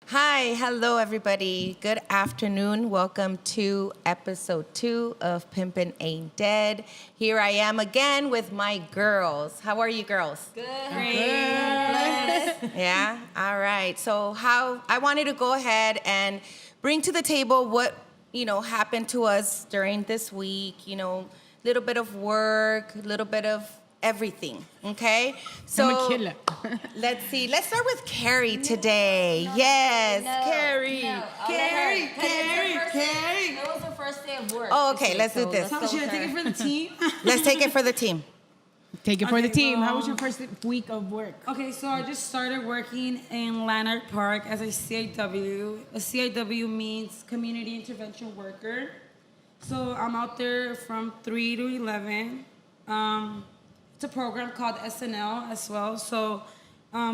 Hi, hello everybody. Good afternoon. Welcome to episode 2 of Pimping Ain't Dead. Here I am again with my girls. How are you girls? Good. Yeah? All right. So how I wanted to go ahead and bring to the table what, happened to us during this week, little bit of work, a little bit of everything, okay? So I'm a killer. let's see. Let's start with Carrie today. Yes, Carrie. Carrie. It was her first day of work. Oh, okay, let's do this. Should I take it for the team? Let's take it for the team. Take it for the Okay, team. How well- was your first week of work? Okay, so I just started working in Lanark Park as a CIW. A CIW means Community Intervention Worker. So I'm out there from 3 to 11. It's a program called SNL as well. So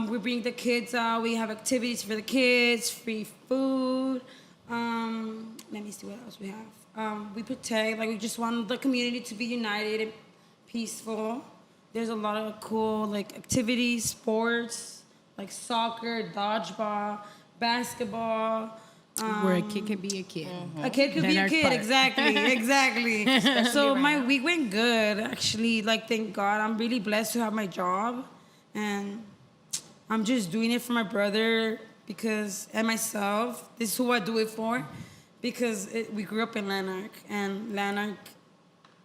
we bring the kids out. We have activities for the kids, free food. Let me see what else we have. We protect, we just want the community to be united and peaceful. There's a lot of cool activities, sports, like soccer, dodgeball, basketball. Where a kid can be a kid. A kid could be a Lanark kid, Park. exactly. So my week went good, actually. Thank God, I'm really blessed to have my job, and I'm just doing it for my brother and myself. This is who I do it for, because we grew up in Lanark, and Lanark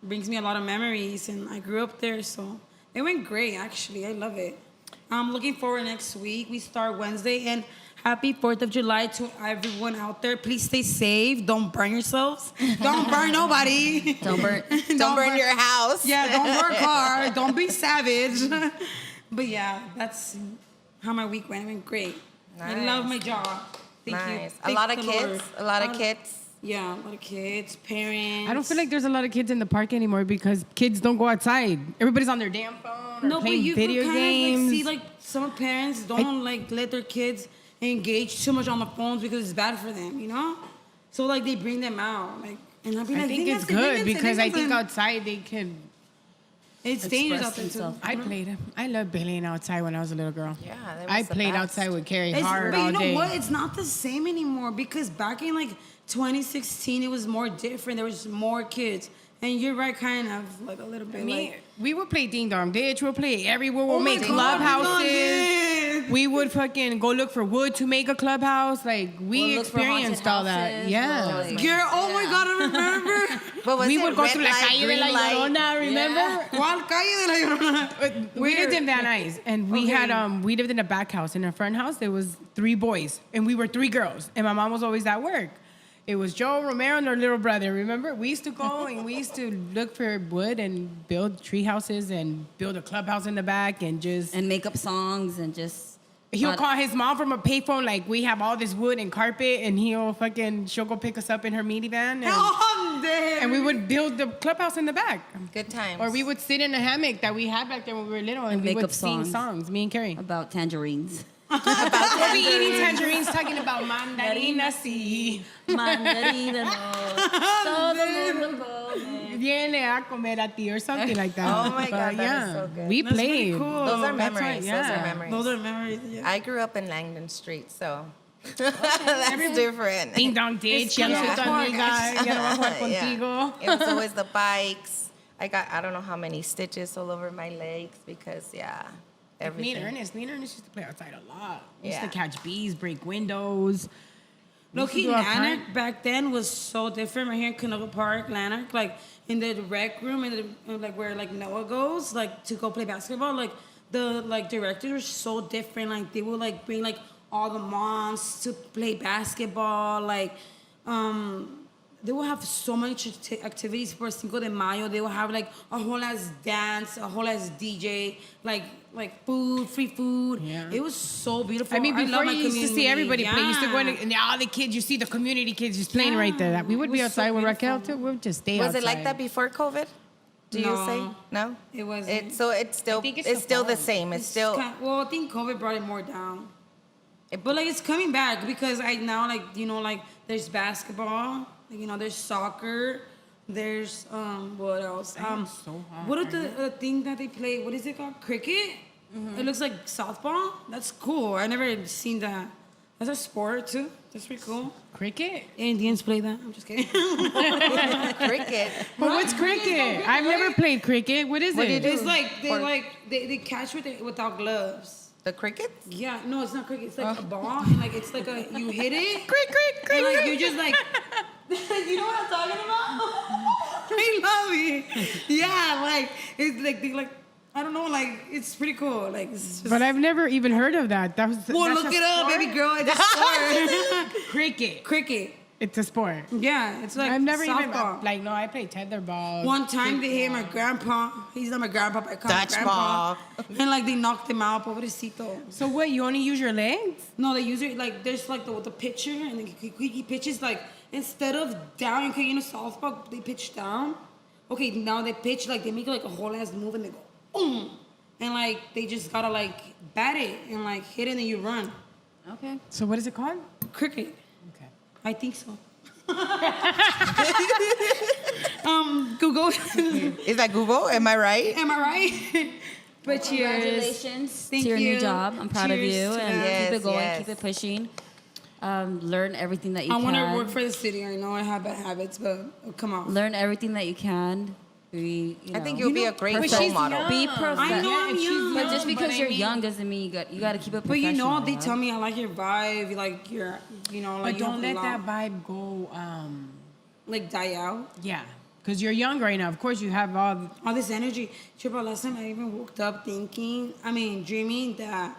brings me a lot of memories, and I grew up there, so it went great. Actually, I love it. I'm looking forward next week. We start Wednesday, and happy 4th of July to everyone out there. Please stay safe. Don't burn yourselves. Don't burn nobody. Don't burn. Don't burn your house. Yeah, don't work hard. Don't be savage. But yeah, that's how my week went. It went great. I Nice. love my job. Thank you. Nice. A Thank lot of the kids. Lord. A lot of kids. Yeah, a lot of kids, parents. I don't feel like there's a lot of kids in the park anymore because kids don't go outside. Everybody's on their damn phone or No, but playing you video can kind games. of see some parents don't let their kids engage too much on the phones because it's bad for them, So they bring them out, and I'll be I like, think it's good because I think outside they can. it's dangerous out there too. themselves. I loved playing outside when I was a little girl. Yeah, that was I the played best. outside with Carrie But hard you all know day. what? It's not the same anymore because back in 2016, it was more different. There was more kids. And you're right, kind of, a little bit. We would play Ding Dong Ditch. We'll play everywhere. We'll Oh my make God, clubhouses. We would fucking go look for wood to make a clubhouse. We We'll look for haunted experienced all that. houses. Yeah. Girl, oh my God, I remember. What was We it? would go Red through La light, Calle de green la light? Llorona, remember? ¿Cuál calle de la Llorona? We lived in Van Nuys, and we Okay. had we lived in a back house. In our front house, there was 3 boys, and we were 3 girls. And my mom was always at work. It was Joe, Romero, and our little brother. Remember, we used to go and we used to look for wood and build tree houses and build a clubhouse in the back and just. And make up songs and just. He'll call his mom from a payphone we have all this wood and carpet, and she'll go pick us up in her minivan, and we would build the clubhouse in the back. Good times. Or we would sit in a hammock that we had back there when we were little, and we make would up sing songs. songs. Me and Carrie. About tangerines. We'll be eating tangerines, talking about mandarina, sí. Mandarina, no. Todo mundo come. Viene a comer a ti, or something like that. Oh my God, But that is so good. We That's pretty played. cool. Those are That's memories. right, Those yeah. are memories. Those are memories. Yeah. I grew up in Langdon Street, so that's different. Ding dong ditch, ya no soy tu amiga, ya no voy a jugar contigo. It was always the bikes. I don't know how many stitches all over my legs because, Me everything. and Ernest used to play outside a lot. We used Yeah. to catch bees, break windows. Low-key, go outside. Lanark back then was so different. Right here in Canoga Park, Lanark, in the rec room, where Noah goes, to go play basketball. The directors were so different. They would bring all the moms to play basketball. They will have so much activities for Cinco de Mayo. They will have a whole ass dance, a whole ass DJ, food, free food. Yeah. It was so beautiful. I mean, love before my you used to see community. everybody play, you used to go in, Yeah. and all the kids, you see the community kids just playing right there. We would It be was so outside with Raquel beautiful. too. We would just stay Was outside. it like that before COVID? Do you No. say? No? It wasn't. So it's still, think it's it's still the the same. It's still, I think COVID brought it more down. But it's coming back because there's basketball, there's soccer, there's what else? so hot what are right the thing that they play? What is it called? Cricket? It looks like softball. That's cool. I never seen that. That's a sport too. That's pretty cool. Cricket? Indians play that. I'm just kidding. Cricket. But what's cricket? I've never played cricket. What is What do you it? do? It's like they catch without gloves. The crickets? Yeah, no, it's not cricket. It's like a ball, and like it's like you hit it, Crick, crick, crick, and like crick. you just like, you know what I'm talking about? I love it. Yeah, like it's like they like I don't know, like it's pretty cool. Like, it's just, But I've never even heard of that. That was. well, that's look a it up, sport? baby girl. It's a sport. Cricket. Cricket. It's a sport. Yeah, it's like I've never softball. even like no. I played tetherball. One time they hit my grandpa. He's not my grandpa, but I call him Dutch grandpa. ball. And like they knocked him out, pobrecito. So what? You only use your legs? No, they use it like there's like the pitcher, and he pitches like instead of down, you know, softball they pitch down. Okay, now they pitch like they make like a whole ass move and they go boom, and like they just gotta like bat it and like hit it and you run. Okay. So what is it called? Cricket, Okay. I think so. Google. Is that Google? Am I right? Am I right? But cheers. Congratulations Thank to your you. new job. I'm proud of Cheers you, to and that. Yes, keep it going, yes. keep it pushing. Learn everything that you I can. want to work for the city. I know I have bad habits, but come on. Learn everything that you can. Be, I think you'll be a great But role she's model. young. Be perfect. I know I'm and she's young. But just because I you're mean- young doesn't mean you got to keep it But professional. you know, they right? tell me I like your vibe, like your, you know, like But don't you let have that a lot- vibe go. like die out. Yeah, because you're young right now. Of course, you have all. All this energy. Triple, last time I even woke up dreaming that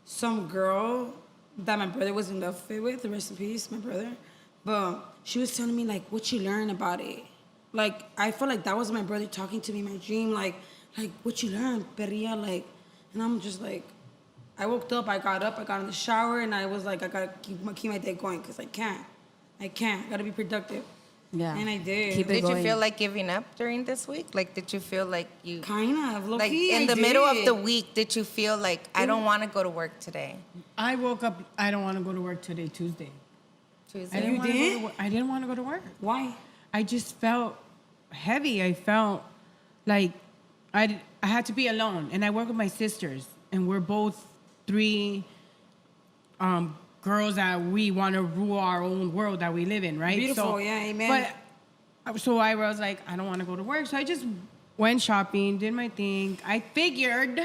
some girl that my brother was in love with, rest in peace, my brother, but she was telling me like what you learned about it. Like I felt like that was my brother talking to me in my dream, like what you learned, perria, like, and I'm just like, I woke up, I got in the shower, and I was like, I gotta keep my day going because I can't, I gotta be productive. Yeah. And I did. Keep it Did you going. feel like giving up during this week? Like, did you feel like you, Kind of, like low-key, in I the middle of did. the week, did you feel like, I don't want to go to work today? I woke up. I don't want to go to work today, Tuesday. Tuesday? I didn't You wanna go did? to work. I didn't want to go to work. Why? I just felt heavy. I felt like I had to be alone. And I work with my sisters, and we're both three girls that we want to rule our own world that we live in, right? Beautiful, yeah, amen. But so I was like, I don't want to go to work. So I just went shopping, did my thing. I figured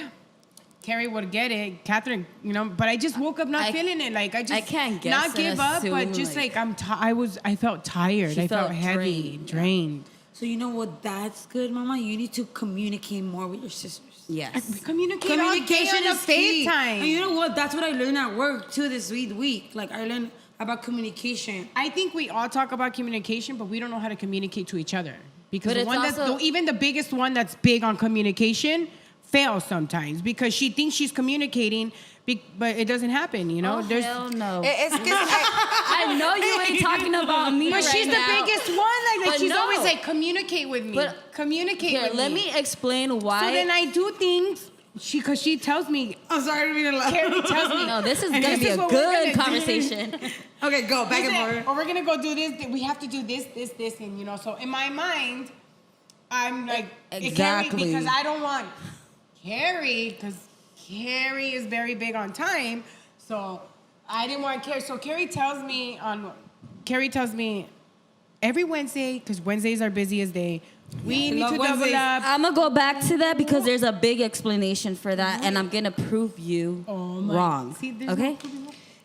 Carrie would get it, Catherine, you know, but I just woke up not I- feeling it. Like I just I can't guess not and give up, but assume, just like- like I felt tired. She I felt felt heavy, drained, yeah. drained. So you know what? That's good, Mama. You need to communicate more with your sisters. Yes. Communication Communication on is key. FaceTime. And you know what? That's what I learned at work too this week. Like I learned about communication. I think we all talk about communication, but we don't know how to communicate to each other. Because But the it's one that's also- even the biggest one that's big on communication fails sometimes because she thinks she's communicating, but it doesn't happen. You know, Oh, hell no. It's because I know you ain't talking about me But right she's now. the biggest one. Like But she's no. always like, communicate with me. But Communicate Here, with let me explain why. So then I do things. Because she tells me. I'm sorry to be in love. Carrie tells me. No, this is And gonna this be is a what we're good gonna do. conversation. Okay, go back and Listen, forth. or we're gonna go do this. We have to do this, and you know. So in my mind, I'm like Exactly. Carrie, because I don't want Carrie because Carrie is very big on time. So I didn't want Carrie. So Carrie tells me every Wednesday, because Wednesdays are busiest day. We need love to double Wednesdays. up. I'm gonna go back to that because there's a big explanation for that, and I'm gonna prove you wrong. See, there's Okay?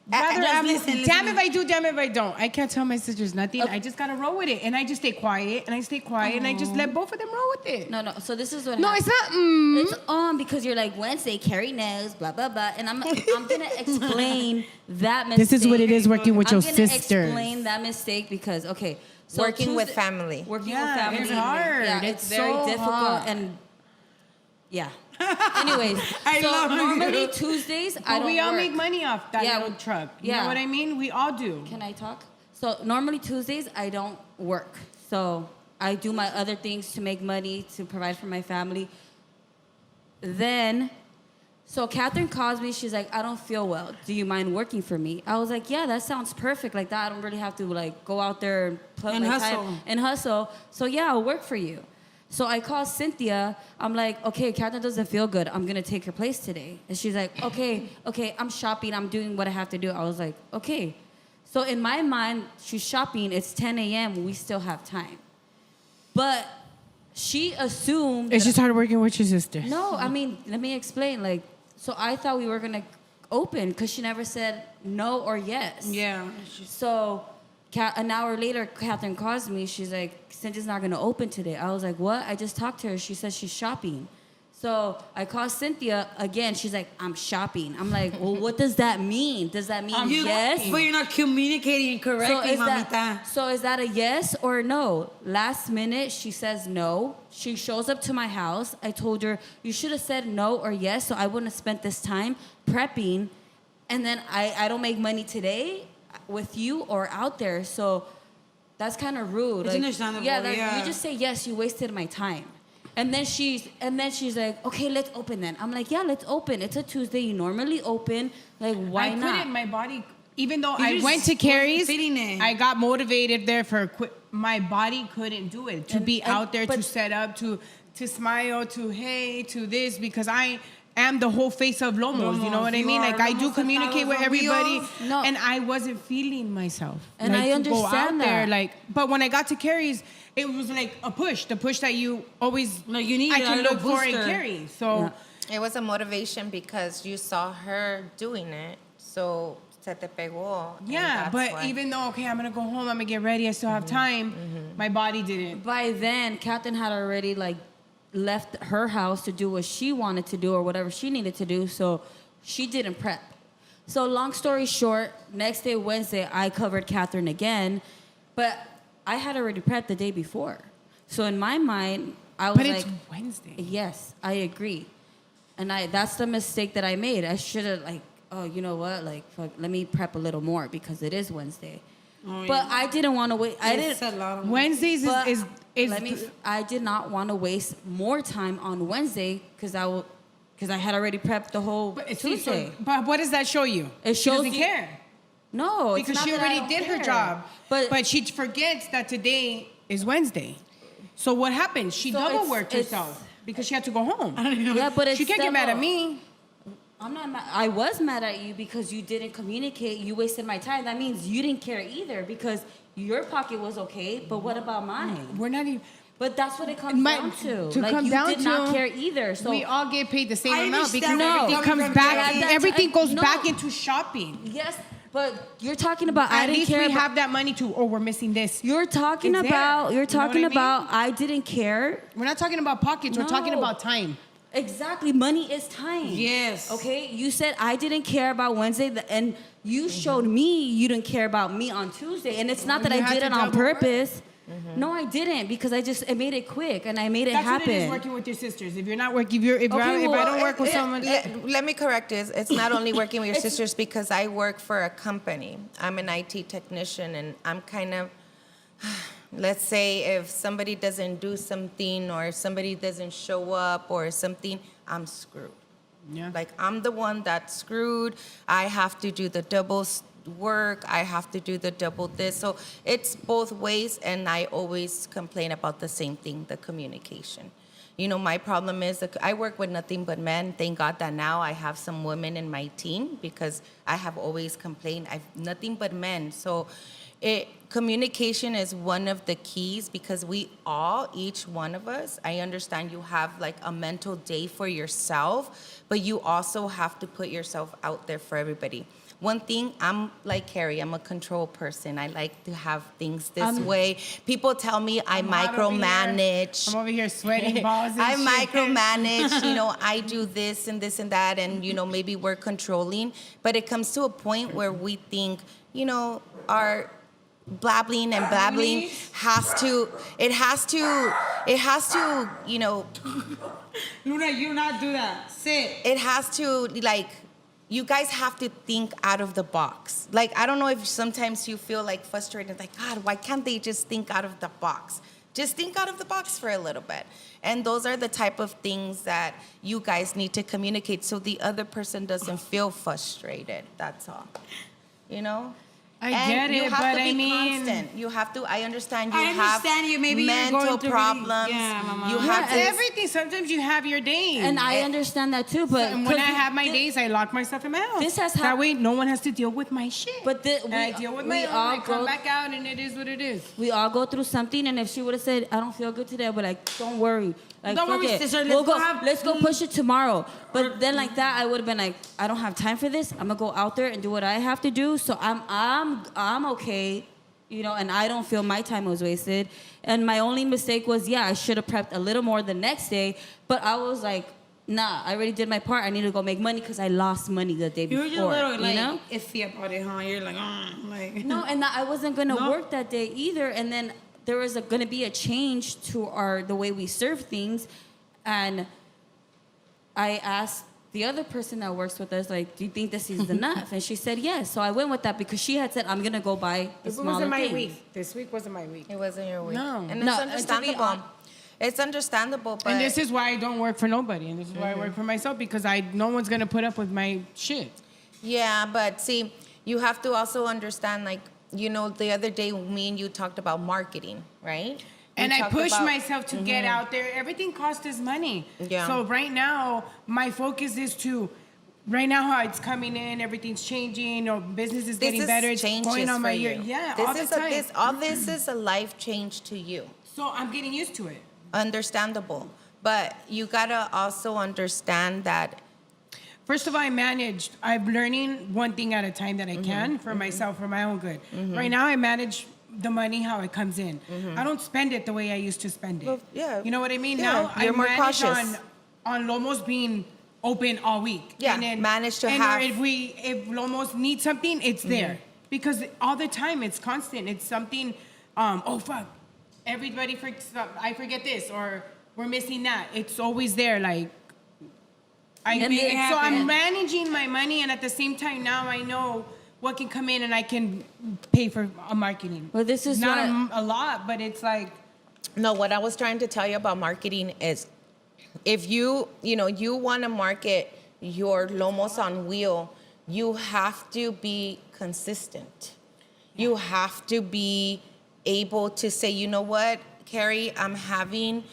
Rather, just I'm, listen, damn listen. if I do, damn if I don't. I can't tell my sisters nothing. I just gotta roll with it, and I just stay quiet, and I just let both of them roll with it. No. So this is what. No, happened. it's not. It's on because you're like Wednesday, Carrie knows, blah blah blah, and I'm gonna explain that mistake. This is what it is working with your I'm gonna sisters. explain that mistake because okay, so Working with family. Working Yeah, with family, it's hard. Yeah, It's very so difficult hard. and yeah. Anyways, I so love you. normally Tuesdays I But don't we all work. make money off that Yeah, little truck. You yeah. know what I mean? We all do. Can I talk? So normally Tuesdays I don't work. So I do my other things to make money to provide for my family. Then, so Catherine calls me. She's like, I don't feel well. Do you mind working for me? I was like, yeah, that sounds perfect. Like that, I don't really have to like go out there and put And my hustle. time and hustle. So yeah, I'll work for you. So I called Cynthia. I'm like, okay, Catherine doesn't feel good. I'm going to take her place today. And she's like, okay, I'm shopping. I'm doing what I have to do. I was like, okay. So in my mind, she's shopping. It's 10 a.m. We still have time. But she assumed... It's just hard working with your sister. No, I mean, let me explain. Like, so I thought we were going to open because she never said no or yes. Yeah. So an hour later, Catherine calls me. She's like, Cynthia's not going to open today. I was like, what? I just talked to her. She says she's shopping. So I called Cynthia again. She's like, I'm shopping. I'm like, well, what does that mean? Does that mean yes? But you're not communicating correctly, mamita. So is that a yes or no? Last minute, she says no. She shows up to my house. I told her, you should have said no or yes, so I wouldn't have spent this time prepping. And then I don't make money today with you or out there. So that's kind of rude. It's understandable, yeah. You just say yes, you wasted my time. And then she's like, okay, let's open then. I'm like, yeah, let's open. It's a Tuesday. You normally open. Like, why not? I couldn't. My body, even though You I just went to Carrie's, fitting it. I got motivated there for my body couldn't do it. To be out there, to set up, to smile, to hey, to this, because I am the whole face of Lomos. You know what I You mean? are. Like, I do Lomos communicate with Estados everybody. Unidos. No. And I wasn't feeling myself. And like, I to go out understand there, that. like, but when I got to Carrie's, it was like a push, the push that you always No, you need I a can little look for in booster. Carrie. So It was a motivation because you saw her doing it, so se te pegó. and yeah, that's but why. even though, okay, I'm gonna go home, I'm gonna get ready, I still have time, my body didn't. By then, Catherine had already like left her house to do what she wanted to do or whatever she needed to do, so she didn't prep. So long story short, next day, Wednesday, I covered Catherine again, but I had already prepped the day before. So in my mind, I was But like, it's Wednesday. yes, I agree. And that's the mistake that I made. I should have like, oh, you know what? Like, fuck, let me prep a little more because it is Wednesday. Oh, yeah. But I didn't want to wait. It's a lot of Wednesdays But is I did not want to waste more time on Wednesday because I had already prepped the whole but Tuesday. but what does that show you? It She shows doesn't you- care. No, it's Because not she that I already don't did her care. job. But But she forgets that today is Wednesday. So what happens? She So double it's- worked it's- herself because she had to go home. yeah, but it's She can't get mad at me. I'm not mad. I was mad at you because you didn't communicate. You wasted my time. That means you didn't care either because your pocket was okay, but what about mine? We're not even. But that's what it comes down to. To like come you down did to, not care either. So we all get paid the same I amount because understand where everything you're comes coming from, back. Jackie. Everything goes No. back into shopping. yes, but you're talking about I At didn't least care. we about, have that money too. Oh, we're missing this. You're talking It's there. about. You're You know what talking I mean? about. I didn't care. We're not talking about pockets. We're talking No. about time. Exactly. Money is time. Yes. Okay. You said I didn't care about Wednesday, and you showed me you didn't care about me on Tuesday, and it's not that You I had did to it on double work. purpose. No, I didn't because I made it quick and I made it That's happen. what it is working with your sisters. If you're not working, if I don't work with someone, Let me correct this. It's not only working with your sisters because I work for a company. I'm an IT technician, and I'm kind of, let's say if somebody doesn't do something or somebody doesn't show up or something, I'm screwed. yeah. Like, I'm the one that's screwed. I have to do the double work. I have to do the double this. So it's both ways, and I always complain about the same thing, the communication. You know, my problem is that I work with nothing but men. Thank God that now I have some women in my team because I have always complained. I've nothing but men. So communication is one of the keys because each one of us, I understand you have like a mental day for yourself, but you also have to put yourself out there for everybody. One thing, I'm like Carrie, I'm a control person. I like to have things this way. People tell me I I'm hot over here. micromanage. I'm over here sweating balls and I shit. micromanage, I do this and this and that, and maybe we're controlling. But it comes to a point where we think, our blabbling and babbling has to, Luna, you not do that. Sit. it has to, like, you guys have to think out of the box. Like, I don't know if sometimes you feel like frustrated, like, God, why can't they just think out of the box? Just think out of the box for a little bit. And those are the type of things that you guys need to communicate so the other person doesn't feel frustrated. That's all. I And get you it, have but to be I mean, constant. You have to. I understand you I understand have you. Maybe you're mental going through problems. yeah, Mama. You yeah, have to. everything. Sometimes you have your days. And I understand that too, but And when I 'cause have my thi- days, I lock myself in my house. This has that hap- way, no one has to deal with my shit. But and I deal with my we own. all I come go- back out, and it is what it is. we all go through something, and if she would have said, "I don't feel good today," I'd be like, "Don't worry, like, Don't fuck worry, it. sister, We'll let's go push it tomorrow." But then like that, I would have been like, "I don't have time for this. I'm gonna go out there and do what I have to do." So I'm okay, you know, and I don't feel my time was wasted. And my only mistake was, yeah, I should have prepped a little more the next day, but I was like, nah, I already did my part. I need to go make money because I lost money the day You before. were just a little like you know? iffy about it, huh? You're like, like. No, and I wasn't gonna No. work that day either. And then there was gonna be a change to the way we serve things, and I asked the other person that works with us, like, do you think this is enough? And she said yes. So I went with that because she had said, I'm gonna go buy the It smaller wasn't my things. week. This week wasn't my week. It wasn't your week. No. And No, it's and to be understandable. hon- It's understandable, but And this is why I don't work for nobody, and this is why I work for myself because no one's gonna put up with my shit. yeah, but see, you have to also understand, like, you know, the other day me and you talked about marketing, right? And We I talked push about- myself to get out there. Everything costs us money. Yeah. So right now, my focus is to, right now how it's coming in, everything's changing, or business is getting better. It's changes going on for my you. year. Yeah, this all the is time. all this is a life change to you. So I'm getting used to it. Understandable, but you gotta also understand that. First of all, I'm learning one thing at a time that I can for myself, for my own good. Right now, I manage the money how it comes in. I don't spend it the way I used to spend it. Well, yeah. You know what I mean? Yeah, Now you're I more manage cautious. on Lomos being open all week. Yeah, and then, manage to and have- if Lomos needs something, it's there. Because all the time it's constant. It's something, oh fuck, everybody I forget this, or we're missing that. It's always there, like, And it so I'm happens. managing my money, and at the same time now I know what can come in, and I can pay for marketing. Well, this is not what- a lot, but it's like, No, what I was trying to tell you about marketing is, if you want to market your Lomos on Wheel, you have to be consistent. You have to be able to say, you know what, Carrie, I'm having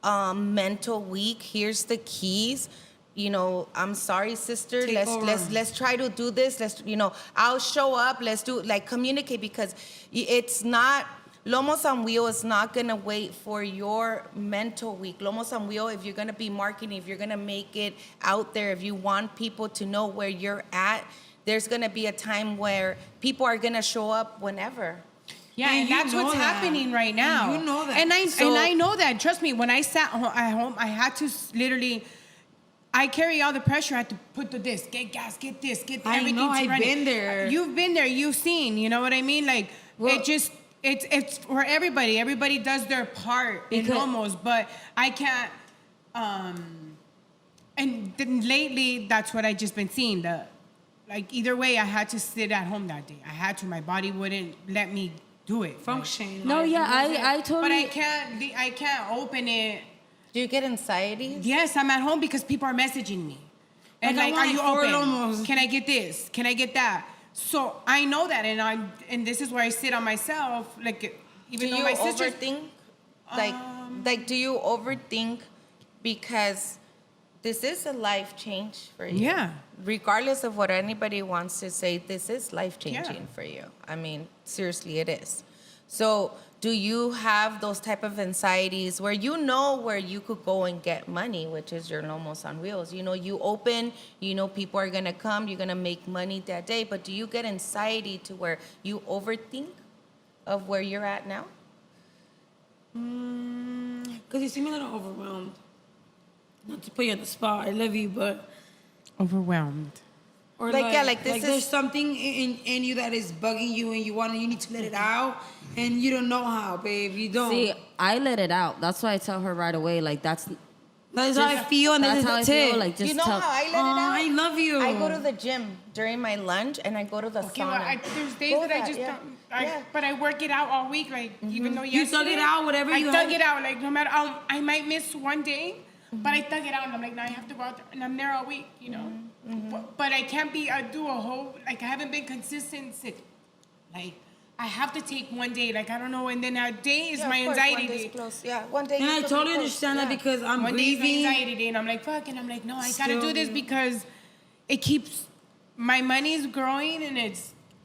a mental week. Here's the keys. You know, I'm sorry, sister. Take over. Let's try to do this. I'll show up. Let's do, like, communicate, because it's not. Lomos on Wheel is not gonna wait for your mental week. Lomos on Wheel, if you're gonna be marketing, if you're gonna make it out there, if you want people to know where you're at, there's gonna be a time where people are gonna show up whenever. yeah, And and you that's know what's that. happening right now. And you know that. and So- I know that. Trust me. When I sat at home, I had to literally. I carry all the pressure. I had to put this, get gas, get this, get I everything. know, to I've run been it. there. You've been there. You've seen. You know what I mean? Like, Well- it's for everybody. Everybody does their part in Because- Lomos, but I can't. And then lately, that's what I just been seeing. Like, either way, I had to sit at home that day. I had to. My body wouldn't let me do it. function. No, like, yeah, it wasn't- I But totally. I can't open it. Do you get anxiety? Yes, I'm at home because people are messaging me. And Like, I like, want are you four open? Lomos. Can I get this? Can I get that? So I know that, and this is where I sit on myself. Like, even Do though you my sister, overthink? Like, do you overthink because this is a life change for you? Yeah. Regardless of what anybody wants to say, this is life changing Yeah. for you. I mean, seriously, it is. So, do you have those type of anxieties where you know where you could go and get money, which is your Lomos on Wheels? You know, you open, you know people are gonna come, you're gonna make money that day, but do you get anxiety to where you overthink of where you're at now? Because you seem a little overwhelmed. Not to put you on the spot, I love you, but overwhelmed. or Like, yeah, like, this there's is- something in you that is bugging you, and you need to let it out, and you don't know how, babe. You don't. See, I let it out. That's why I tell her right away. Like that's That's how I feel, and that's that's how I it. feel. Like just You know tell. how I let it Aw, out? I love you. I go to the gym during my lunch and I go to the Okay, sauna. well, there's days Go that I that, just yeah. don't. Yeah. But I work it out all week. Like, even though You thug yesterday, it out, whatever I you thug have. it out. Like, no matter, I might miss one day, but I thug it out, and I'm like, now I have to go out there, and I'm there all week, you know. But I can't do a whole, like, I haven't been consistent Like, I have to take one day. Like, I don't know. And then a day is Yeah, my of course, anxiety one day's day. close. Yeah, one day. And you I could be totally close. understand Yeah. that because I'm One day is my grieving. anxiety day, and I'm like, fuck. And I'm like, no, I gotta Still do this me. because it keeps my money's growing,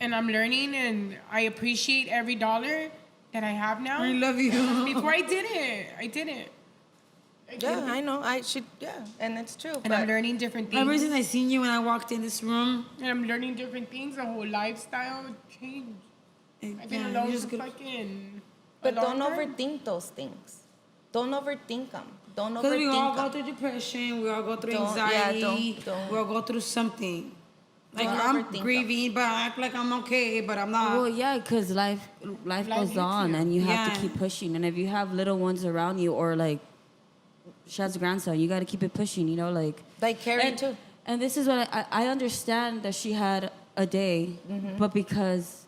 and I'm learning, and I appreciate every dollar that I have now. I love you. Before I didn't. Yeah, I know. I should. Yeah, and it's true. And I'm learning different things. Ever since I seen you when I walked in this room, And I'm learning different things. The whole lifestyle changed. I've been alone for fucking. But a long don't time. overthink those things. Don't overthink them. Don't because we all overthink go them. through depression, we all go through Don't- yeah, anxiety, don't- we all go through something. Like Don't I'm overthink grieving, but I act like I'm okay, but I'm not. Well, yeah, because life Life goes hits on, you. and you have Yeah. to keep pushing. And if you have little ones around you, or like Shad's grandson, you got to keep it pushing. You know, like Like Carrie and, too. And this is what I understand that she had a day, but because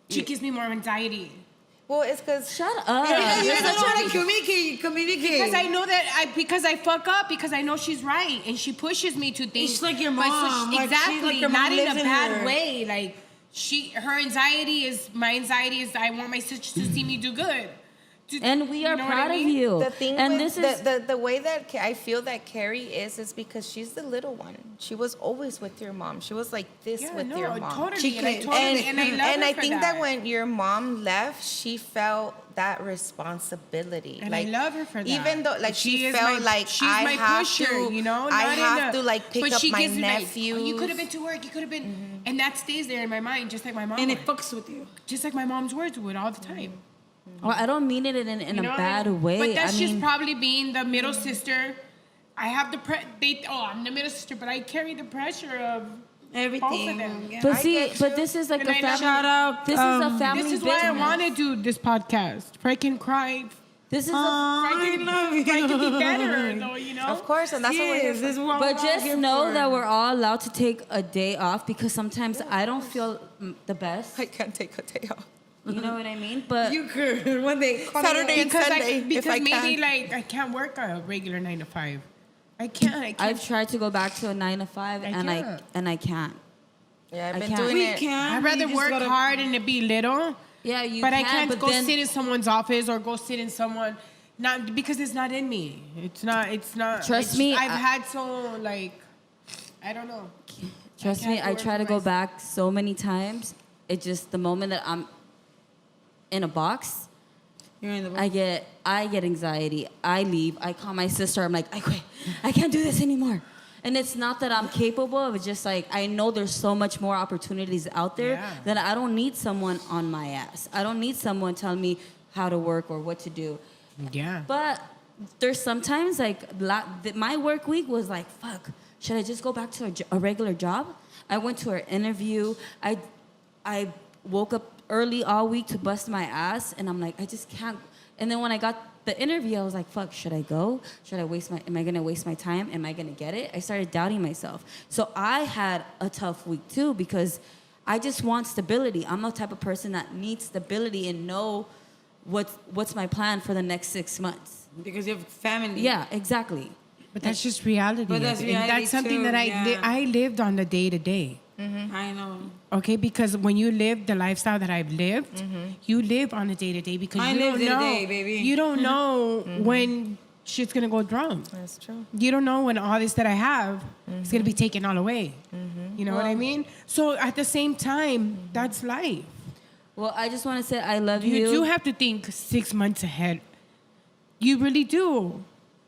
She gives me more anxiety. Well, it's because shut up. Because You're you don't such know a- how to communicate. Because I know that because I fuck up, because I know she's right, and she pushes me to things. It's like your But so mom, like, she's exactly, like your not mom in a lives in bad her. way. Like her anxiety is my anxiety is I want my sister to see me do good. And we are know what I proud mean? of you. the thing and with this is the way that I feel that Carrie is because she's the little one. She was always with your mom. She was like this Yeah, with no, your mom. totally. And I Chicken. totally, and I love and her I for think that when your mom left, she felt that responsibility. And like, I love her for that. Even though, like, she is felt my- like she's I my have pusher, to, you know. I Not in have a- to like pick but up she my gives me, like, nephews. oh, you could have been to work. You could have been, and that stays there in my mind, just like my mom. and would. it fucks with you. Just like my mom's words would all the time. well, I don't mean it in You a know, bad like, way. But that's I just mean, probably being the middle sister. I have the I'm the middle sister, but I carry the pressure of Everything. both of them. Yeah. but I see, get but you. this is like And a I love family. Shout out, This is a family This is why I business. want to do this podcast. I can cry. This is a I love you. I can be better, though, you know. Of course, and that's what we're here Yes, for. this is what But we're all just here know for. that we're all allowed to take a day off because sometimes I don't feel the best. I can't take a day off. You know what I mean? But You could one day. call me Saturday up. and Sunday, if because I maybe can. like I can't work a regular 9 to 5. I can't. I've tried to go back to a 9 to 5 I and can't. I can't. Yeah, I've I been can't. doing We it. can. I'd we rather just work gotta- hard and it be little. Yeah, you But can. I can't but go then, sit in someone's office or go sit in someone. Not because it's not in me. It's not. Trust it's- me, I've I- had so like, I don't know. Trust can't me, do I it try for to go myself. back so many times. It just the moment that I'm in a box, You're in the I get anxiety. I leave. I call my sister. I'm like, I quit. I can't do this anymore. And it's not that I'm capable of. It's just like I know there's so much more opportunities out there Yeah. that I don't need someone on my ass. I don't need someone telling me how to work or what to do. Yeah. But there's sometimes like my work week was like, fuck, should I just go back to a regular job? I went to an interview. I woke up early all week to bust my ass, and I'm like, I just can't. And then when I got the interview, I was like, fuck, should I go? Am I gonna waste my time? Am I gonna get it? I started doubting myself. So I had a tough week too because I just want stability. I'm the type of person that needs stability and know what's my plan for the next 6 months. because you have family. Yeah, exactly. But that's just reality. But that's And reality that's something too, that yeah. I lived on the day to day. I know. Okay, because when you live the lifestyle that I've lived, you live on a day to day because I you live don't day to know. day, baby. You don't know when shit's gonna go wrong. That's true. You don't know when all this that I have is gonna be taken all away. You know what I mean? So at the same time, that's life. Well, I just want to say I love You you. do have to think 6 months ahead. You really do.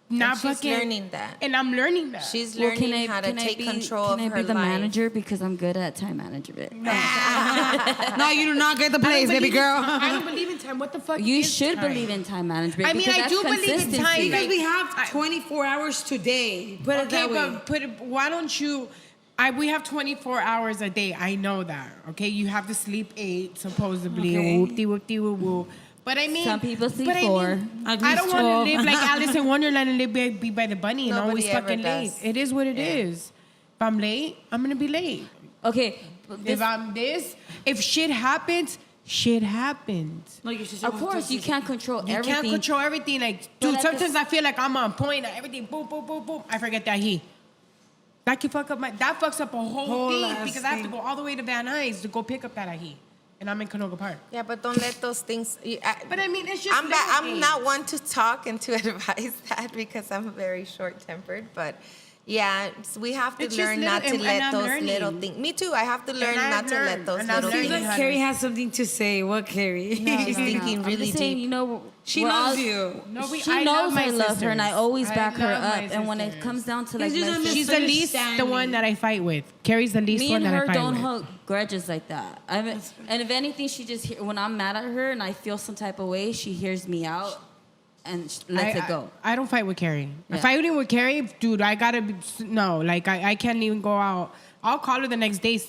Not she's fucking learning that. and I'm learning that. She's Well, learning how to take control of Can her I be the life. manager because I'm good at time management? No, you do not get the place, baby girl. I don't believe in time. What the fuck? You is should time? believe in time management. I mean, because I that's do believe in consistency. time. Because we have 24 hours today. Put it Okay, that way. but why don't you? We have 24 hours a day. I know that. Okay, you have to sleep 8 supposedly. Okay. Whoopty whoopty woo woo. But I mean, Some people sleep but 4. At I least don't want 12. to live like Alice in Wonderland and be by the bunny and Nobody always ever fucking late. does. It is what it is. If I'm late, I'm gonna be late. Okay, but this, If I'm if shit happens, shit happens. No, your sister of wants to course touch you can't control You everything. can't control everything. Like, But dude, at the sometimes I feel like I'm on point. Everything, boom, boom, boom, boom. I forget that he. That fucks up a whole thing ass because I have to thing. go all the way to Van Nuys to go pick up that ají. And I'm in Canoga Park. Yeah, but don't let those things. But I mean, it's just I'm not one to talk and to advise that because I'm very short-tempered. But yeah, we have to It's just learn little- not to and let I'm those learning. little things. Me too. I have to learn I've not to let learned, those and I'm little Seems learning things. like Carrie has something to say. What, Carrie? She's thinking I'm really just saying, deep. you know, She we're loves all- you. No, She knows I love her, and I always I back her love my up. And when it sisters. comes down to like It's just my a sister, She's the least the one that I fight with. Carrie's the least me one and that I her fight don't with. hold grudges like that. And if anything, she just when I'm mad at her and I feel some type of way, she hears me out and lets it go. I don't fight with Carrie. Yeah. Fighting with Carrie, dude, I gotta be, no, like I can't even go out. I'll call her the next day.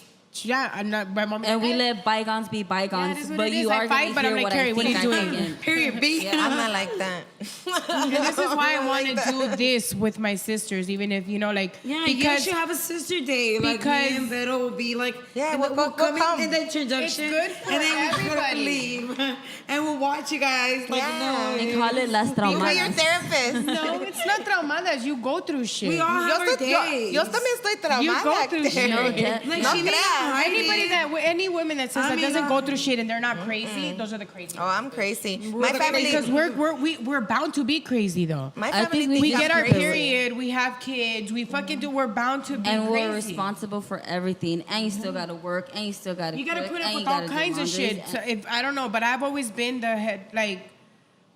Yeah, I'm not, my mom. And we let bygones be bygones, Yeah, it is what but it you is. I are fight, gonna but I'm hear like, what Carrie, I what are think you I'm doing? thinking. Period. B. I'm not like that. And this is why I want to do this with my sisters, even if, you know, like, Yeah, you because should have a sister day. Like because- me and Vero will be like, Yeah, and we'll come come. in the introduction, It's good for and then we'll everybody. leave, and we'll watch you guys. Like, Yeah. no, And call it las You were your traumadas. therapist. no, it's not traumadas. You go through shit. we all have our days. Yo también estoy You go traumada. through Claire. shit. No, that- Like No she made creas. a Anybody that, any women that says I that mean, doesn't go through shit and they're not crazy, those are the crazy. Oh, I'm crazy. We're My the family. Because we're bound to be crazy though. My I family. think thinks We I'm get our crazy. period, we have kids, we fucking do. We're bound to be And crazy. we're responsible for everything, and you still gotta work, and you still gotta. You gotta cook, put up and you with all gotta do kinds of laundries, shit. So if I don't know, but I've always been the head, like,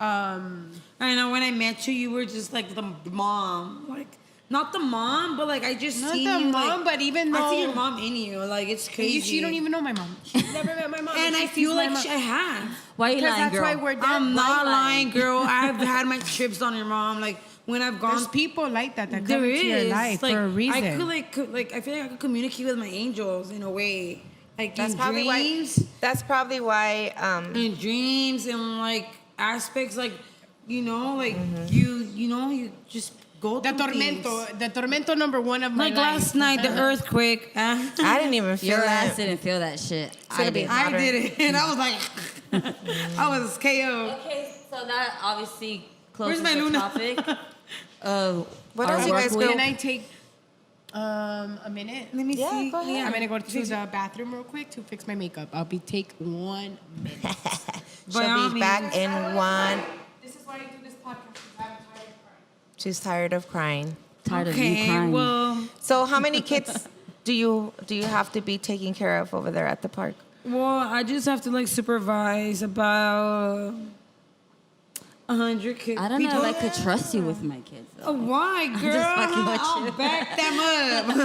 I know when I met you, you were just like the mom, like not the mom, but like I just not see the you, mom, like, but even I though see your mom in you, like it's crazy. she don't even know my mom. She's never met my mom. and she I feel sees my like mom. I have. Why you Because lying, that's girl? why we're I'm not lying, lying. girl. I've had my trips on your mom, like when I've gone. There's people like that come There into your is, life like, for a reason. I feel like I could communicate with my angels in a way, like That's in probably dreams, why. That's probably why. in dreams and like aspects, like you know, like you just go the through things. tormento number one of my Like life. last night, the earthquake. I didn't even feel Your ass that. didn't feel that shit. I Should've been did. hot. I did it, and I was like, I was KO. Okay, so that obviously Where's closes my the Luna? topic of What our else you work guys week. Can I take a minute? Let me Yeah, see. go ahead. I'm gonna go to the bathroom real quick to fix my makeup. Take 1 minute. She'll all be means. back in one. This is why I do this podcast. I'm tired of crying. She's tired of crying. Tired of you Okay, crying. well, So, how many kids do you have to be taking care of over there at the park? I just have to like supervise about 100 kids. I don't know if I could trust you with my kids. Though. Oh, why, girl? just fucking with I'll you. back them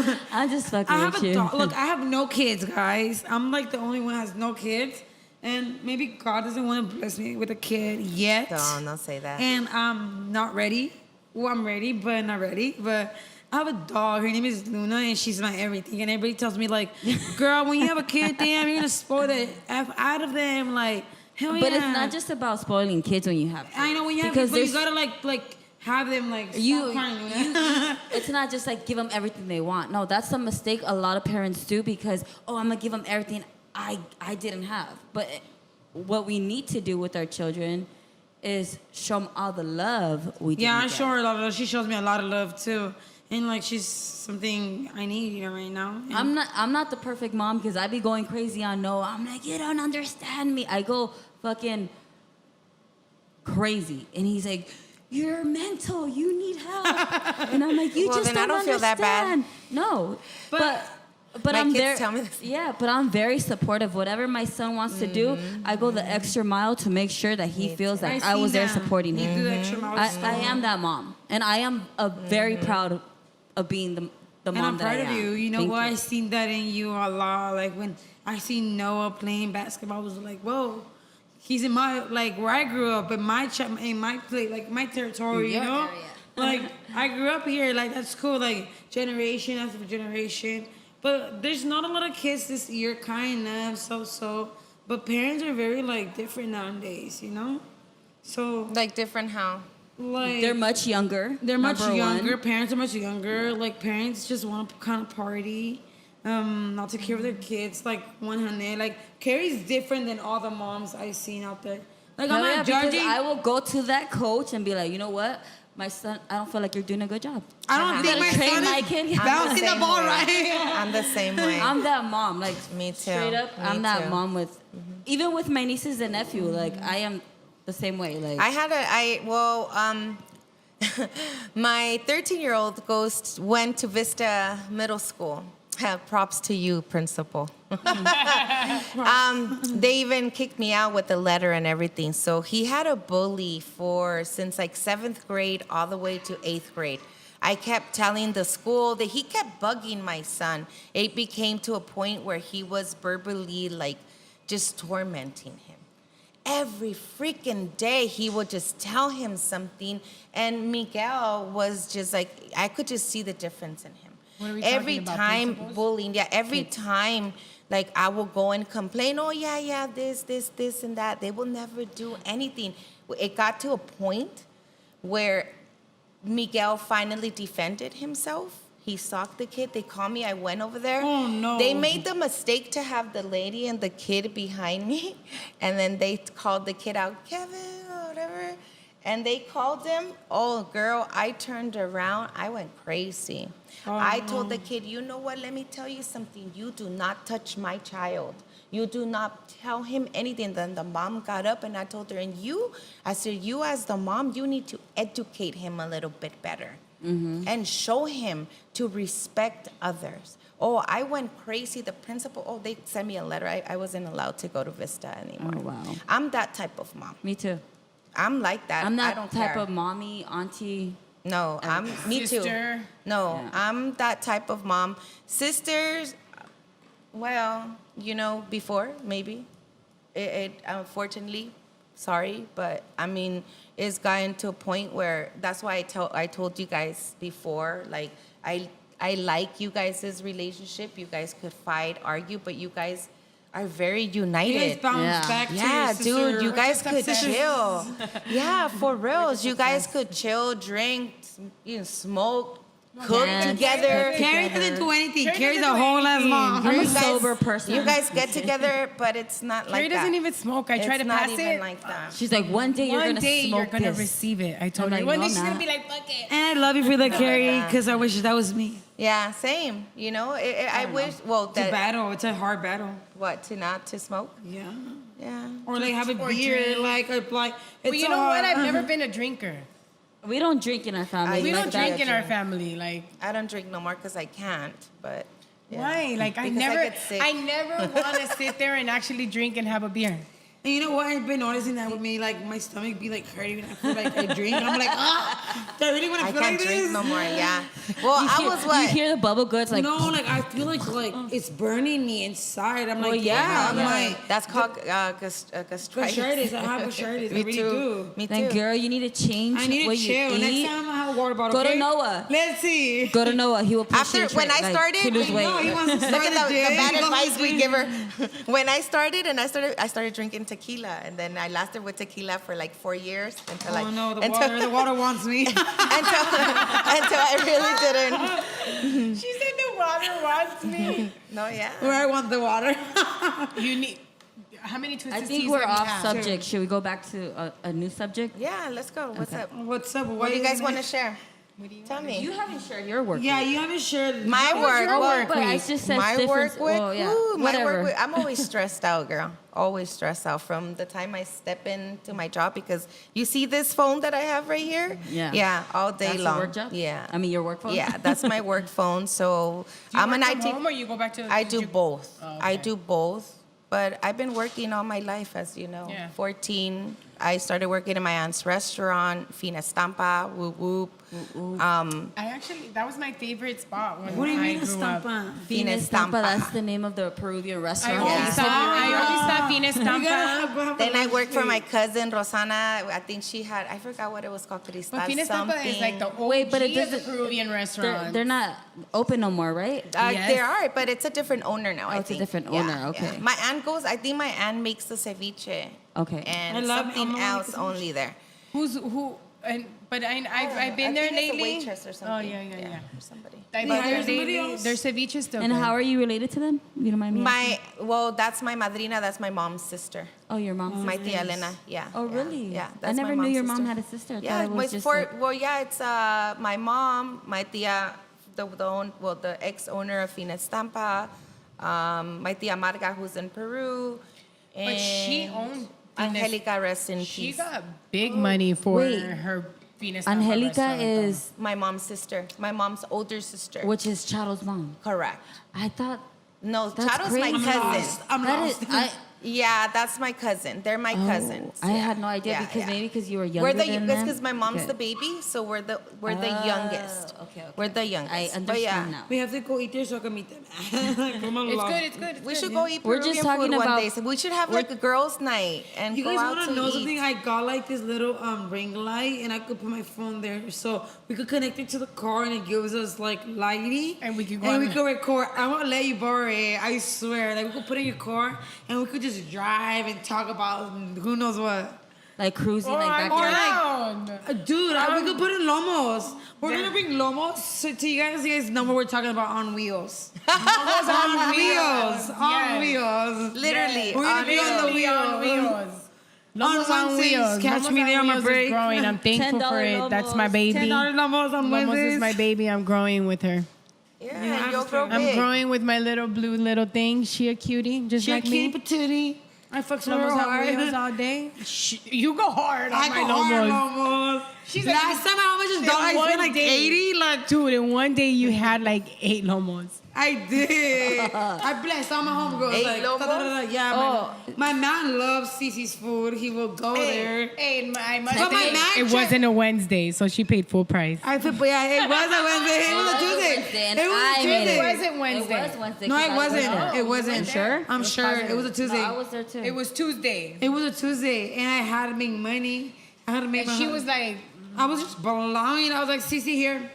up. I'm just fucking I have with a you. dog. Look, I have no kids, guys. I'm like the only one who has no kids. And maybe God doesn't want to bless me with a kid yet. Don't say that. And I'm not ready. Well, I'm ready, but not ready. But I have a dog. Her name is Luna, and she's my everything. And everybody tells me, like, girl, when you have a kid, damn, you're going to spoil the F out of them. Like, hell yeah. But it's not just about spoiling kids when you have kids. I know when you have because kids, but you there's- got to, like have them, like, stop You- crying, Luna. it's not just like give them everything they want. No, that's a mistake a lot of parents do because, oh, I'm going to give them everything I didn't have. But what we need to do with our children is show them all the love we Yeah, I didn't show get. her a lot of love. She shows me a lot of love, too. And, like, she's something I need, right now. And I'm not the perfect mom because I be going crazy on no. I'm like, you don't understand me. I go fucking crazy. And he's like, you're mental. You need help. And I'm like, you Well, just then I don't don't feel that bad. understand. No. But My I'm kids very tell me this. yeah, but I'm very supportive. Whatever my son wants to do, I go the extra mile to make sure that he feels that I seen was there that. supporting You him. do the extra mile I stuff. am that mom, and I am very proud of being the And mom I'm that proud I of am. you. You know Thank what? I seen that in you a lot. Like when I seen Noah playing basketball, I was like, whoa. He's in my, like where I grew up, in my place, like my territory, you Your know? area. Like I grew up here, like that's cool, like generation after generation. But there's not a lot of kids this year, kind of, so. But parents are very like different nowadays, you know? So Like different how? like They're much younger. they're much number one. younger. Parents are much younger. Like parents just want to kind of party, not take care of their kids. Like 100. Like Carrie's different than all the moms I've seen out there. Like Hell I'm yeah, not because judging. I will go to that coach and be like, you know what? my son, I don't feel like you're doing a good job. I don't You think gotta my train son my is kid. bouncing the same ball way. right. I'm the same way. I'm that mom. Like, Me too. straight up, Me I'm that too. mom with, even with my nieces and nephew, like, I am the same way. Like, my 13-year-old went to Vista Middle School. Props to you, principal. They even kicked me out with a letter and everything. So he had a bully since like 7th grade all the way to 8th grade. I kept telling the school that he kept bugging my son. It became to a point where he was verbally like just tormenting him. Every freaking day he would just tell him something, and Miguel was just like, I could just see the difference in him. What are we Every talking about, time principals? bullying, every time like I will go and complain, oh yeah, this and that. They will never do anything. It got to a point where Miguel finally defended himself. He socked the kid. They called me. I went over there. Oh, no. They made the mistake to have the lady and the kid behind me, and then they called the kid out, Kevin, or whatever. And they called him. Oh, girl, I turned around. I went crazy. I told the kid, you know what? Let me tell you something. You do not touch my child. You do not tell him anything. Then the mom got up and I told her, I said, you as the mom, you need to educate him a little bit better and show him to respect others. Oh, I went crazy. The principal, they sent me a letter. I wasn't allowed to go to Vista anymore. Oh, wow. I'm that type of mom. me too. I'm like that. I'm I that don't type care. of mommy, auntie. No, me too. Sister. No, Yeah. I'm that type of mom. Sisters, well, before maybe. It unfortunately, sorry, but I mean, it's gotten to a point where that's why I told you guys before, like I like you guys' relationship. You guys could fight, argue, but you guys are very You united. guys bounce Yeah. back to Yeah, your sister. dude, you guys could Sisters. chill. Yeah, for reals. You guys could chill, drink, smoke, cook Dance, together. cook Carrie together. doesn't do anything. Carrie Carrie's a doesn't do whole ass anything. mom. I'm a You guys- sober person. You guys get together, but it's not like Carrie that. doesn't even smoke. I try It's to not pass even it. like that. She's like, one day you're One gonna day smoke you're gonna this. receive it. I told I'm her. like, One day no, she's gonna not. be like, fuck it. And I love you for that, Carrie, because I wish that was me. Yeah, same. I wish. Well, It's a battle. It's a hard battle. not to smoke? Yeah. Yeah. Or they have a Or beer, drink. like it's But you know what? I've uh, never been a drinker. We don't drink in our family. We I don't like drink that. in our family. Like, I don't drink no more because I can't. But yeah. why? Like, Because get sick. I never want to sit there and actually drink and have a beer. And you know what? I've been noticing that with me, like my stomach be like hurting when I feel like I drink. I'm like, do I really want to I feel can't like drink this? no more. Yeah. Well, You I hear- was what? You hear the bubble guts like, No, like I feel like it's burning me inside. I'm like, Well, yeah, I'm yeah. like, That's called gastritis. gastritis. I have gastritis. I Me really too. do. Me then too. girl, you need to change I need what to chill. you Next eat. time I have a water bottle. Go to okay? Noah. Let's see. Go to Noah. He will push After you to when I like, started, to lose weight. No, he wants to Look start at the bad He goes advice to we the give her. When I started drinking tequila, and then I lasted with tequila for like 4 years until Oh no, until, the water wants me. until I really didn't. She said the water wants me. No, yeah. Where I want the water. You need. How many twisted I think teas we're have you off had? subject. Should we go back to a new subject? Yeah, let's go. What's up? What's up? What do you guys want to share? Tell me. You haven't shared your work. Yeah, you haven't shared My work. Your well, work, but I just said my different. work week. Well, yeah, Ooh, my whatever. work week. I'm always stressed out, girl. Always stressed out from the time I step into my job, because you see this phone that I have right here. Yeah. Yeah, all day That's long. your work job? Yeah. I mean, your work phone? Yeah, that's my work phone. So Do you I'm work an from IT. home or you go back to? I did do you- both. Oh, I okay. do both. But I've been working all my life, as you know. Yeah. 14. I started working in my aunt's restaurant, Fina Stampa, Whoop Whoop. That was my favorite spot when What do you I mean, grew up. Estampa? Fina Fina Estampa, Estampa. that's the name of the Peruvian I restaurant. always Yeah. saw Fina Estampa. Then I worked for my cousin, Rosana. I think she had, I forgot what it was called, Cristal But Fina Estampa something. is like the OG Wait, but it of the doesn't- Peruvian They're, restaurant. they're not open no more, right? Yes. There are, but it's a different owner now, I it's a think. different Yeah, owner, yeah. okay. My aunt goes, I think my aunt makes the ceviche. Okay. And I love- something I'm gonna make else the ceviche. only there. Who? But I I've been there think it's a lately. waitress or something. Oh yeah. Or somebody. I've They been hire there somebody lately. else? Their ceviche still And good. how are you related to them? You don't mind me asking? Well, that's my madrina. That's my mom's sister. Oh, your mom's My sister. tia Elena. Yeah. Oh, yeah, really? Yeah. I That's never my knew mom's your mom sister. had a sister. I Yeah, thought it was it's just for like- well, yeah, it's my mom, my tia, the ex owner of Fina Estampa, my tia Marga who's in Peru, and But she owned Fina- Angelica, rest in She peace. got big money for Wait. her Venus. Angelica is, My mom's sister, my mom's older sister. which is Charo's mom. Correct. I thought No, that's Charo's crazy. my cousin. I'm That lost. is- Yeah, that's my cousin. They're my cousins. I Yeah. had no idea Yeah, because yeah. maybe because you were younger We're the than youngest them. because my mom's Okay. the baby, so we're the youngest. Okay. We're the youngest. I But understand yeah, now. We have to go eat there so I can meet them. Come on, It's love. good. It's good. It's we good. should go eat We're Peruvian just talking food one about- day. So we should have like a girls' night and You go guys out want to to know eat. something? I got like this little ring light, and I could put my phone there, so we could connect it to the car, and it gives us like lighting, And we could go and on we the- could record. I won't let you borrow it. I swear. Like we could put it in your car, and we could just drive and talk about who knows what. Like cruising, Oh, like I'm back down. Dude, we could put in lomos. We're gonna bring lomos so to you guys know what we're talking about on wheels. Lomos On wheels. On Yes. wheels. Literally, We're gonna be on the wheels. Lomos On on Wednesdays, wheels. catch Lomos me there on my Wheels is break. growing. I'm thankful for $10 it. That's Lomos. my baby. $10 lomos on Lomos Wednesdays. is my baby. I'm growing with her. Yeah, have and you'll to grow start- I'm big. growing with my little blue little thing. She a cutie, just She a like kitty me. patootie. I fucks with her Lomos on hard. wheels all day. You go hard on I my go hard Lomos. lomos. She's like- Last time how much is In dollars? I one spent like day. 80. Like Dude, in one day you had like 8 Lomos. I did. I blessed all my homegirls. 8 Like, lomos? yeah, Oh. my man loves Cece's food. He will go there. Hey, I must But my say, man it check- wasn't a Wednesday, so she paid full price. I feel, yeah, it was a Wednesday. It was a Tuesday. and It was a I made Tuesday. it. wasn't Wednesday. It was Wednesday. No, 'cause it I was wasn't. there. It wasn't. You sure? I'm sure. It was a Tuesday. No, I was there too. It was Tuesday. It was a Tuesday, and I had to make money. I had to make And my she hus- was like, I was just belonging. I was like, Cece, here.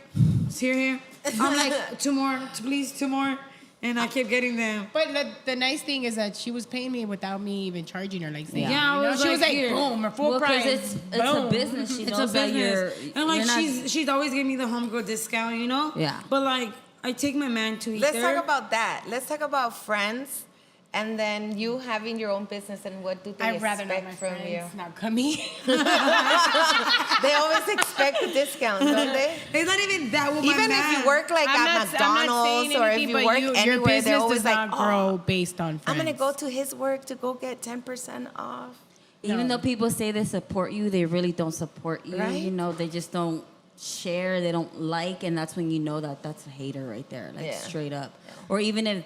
It's here. I'm like, 2 more, please, 2 more. And I kept getting them. but the nice thing is that she was paying me without me even charging her. Like, saying, Yeah, I you know? was she like, was like, here. boom, or full Well, 'cause price. it's a boom. business. She It's knows a that you're. business. And like, you're not- she's always giving me the homegirl discount, you know? Yeah. But like, I take my man to eat Let's there. talk about that. Let's talk about friends, and then you having your own business, and what do they I'd rather not expect my from you? friends not coming. They always expect a discount, don't they? It's not even that with my Even man. if you work like I'm at not saying McDonald's or if anything, you but work your anywhere, they're business always does like, not "Oh, grow based on friends. I'm gonna go to his work to go get 10% off. Even No. though people say they support you, they really don't support you. Right? You know, they just don't share. They don't like, and that's when you know that that's a hater right there, like Yeah. straight up. Or even if,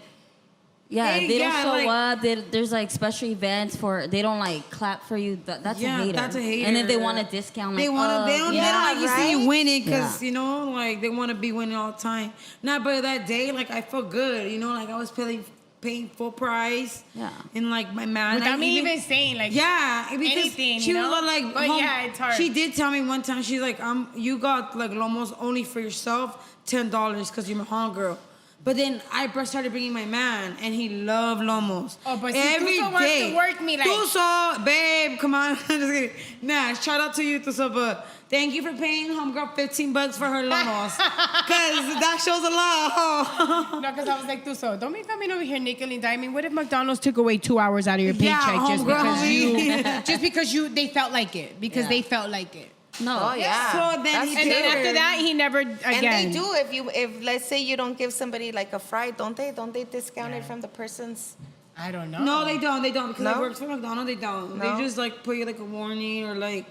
yeah, Hey, if they yeah, don't show like- up. There's like special events for. They don't like clap for you. That's Yeah, a hater. that's a hater. And if they want a discount, They like, want to. They don't. yeah. They don't like you see you right? winning because Yeah. you know, like they want to be winning all the time. Nah, but that day, like I felt good. You know, like I was paying full price. Yeah. And like my man, Without like, me even saying, like, yeah, because anything, she you was know? like, But yeah, it's hard. She did tell me one time. She's like, you got like almost only for yourself $10 because you're my homegirl. But then I started bringing my man, and he loved lomos. Oh, but see, every Tuso wants to day. work me like- Tuso, babe, come on. I'm just kidding. Nah, shout out to you, Tuso, but thank you for paying homegirl $15 for her lomos, cause that shows a lot. no, because I was like, Tuso, don't be coming over here nickel and diming. What if McDonald's took away 2 hours out of your Yeah, paycheck just homegirl. because just because they felt like it, because Yeah. they felt like it. No. Oh yeah. So then That's he And then true. after that, he never again. And they do if let's say you don't give somebody like a fry, don't they discount it from the person's? I don't know. No, they don't. They don't because I No? worked for McDonald's. They don't. No? They just like put you like a warning or like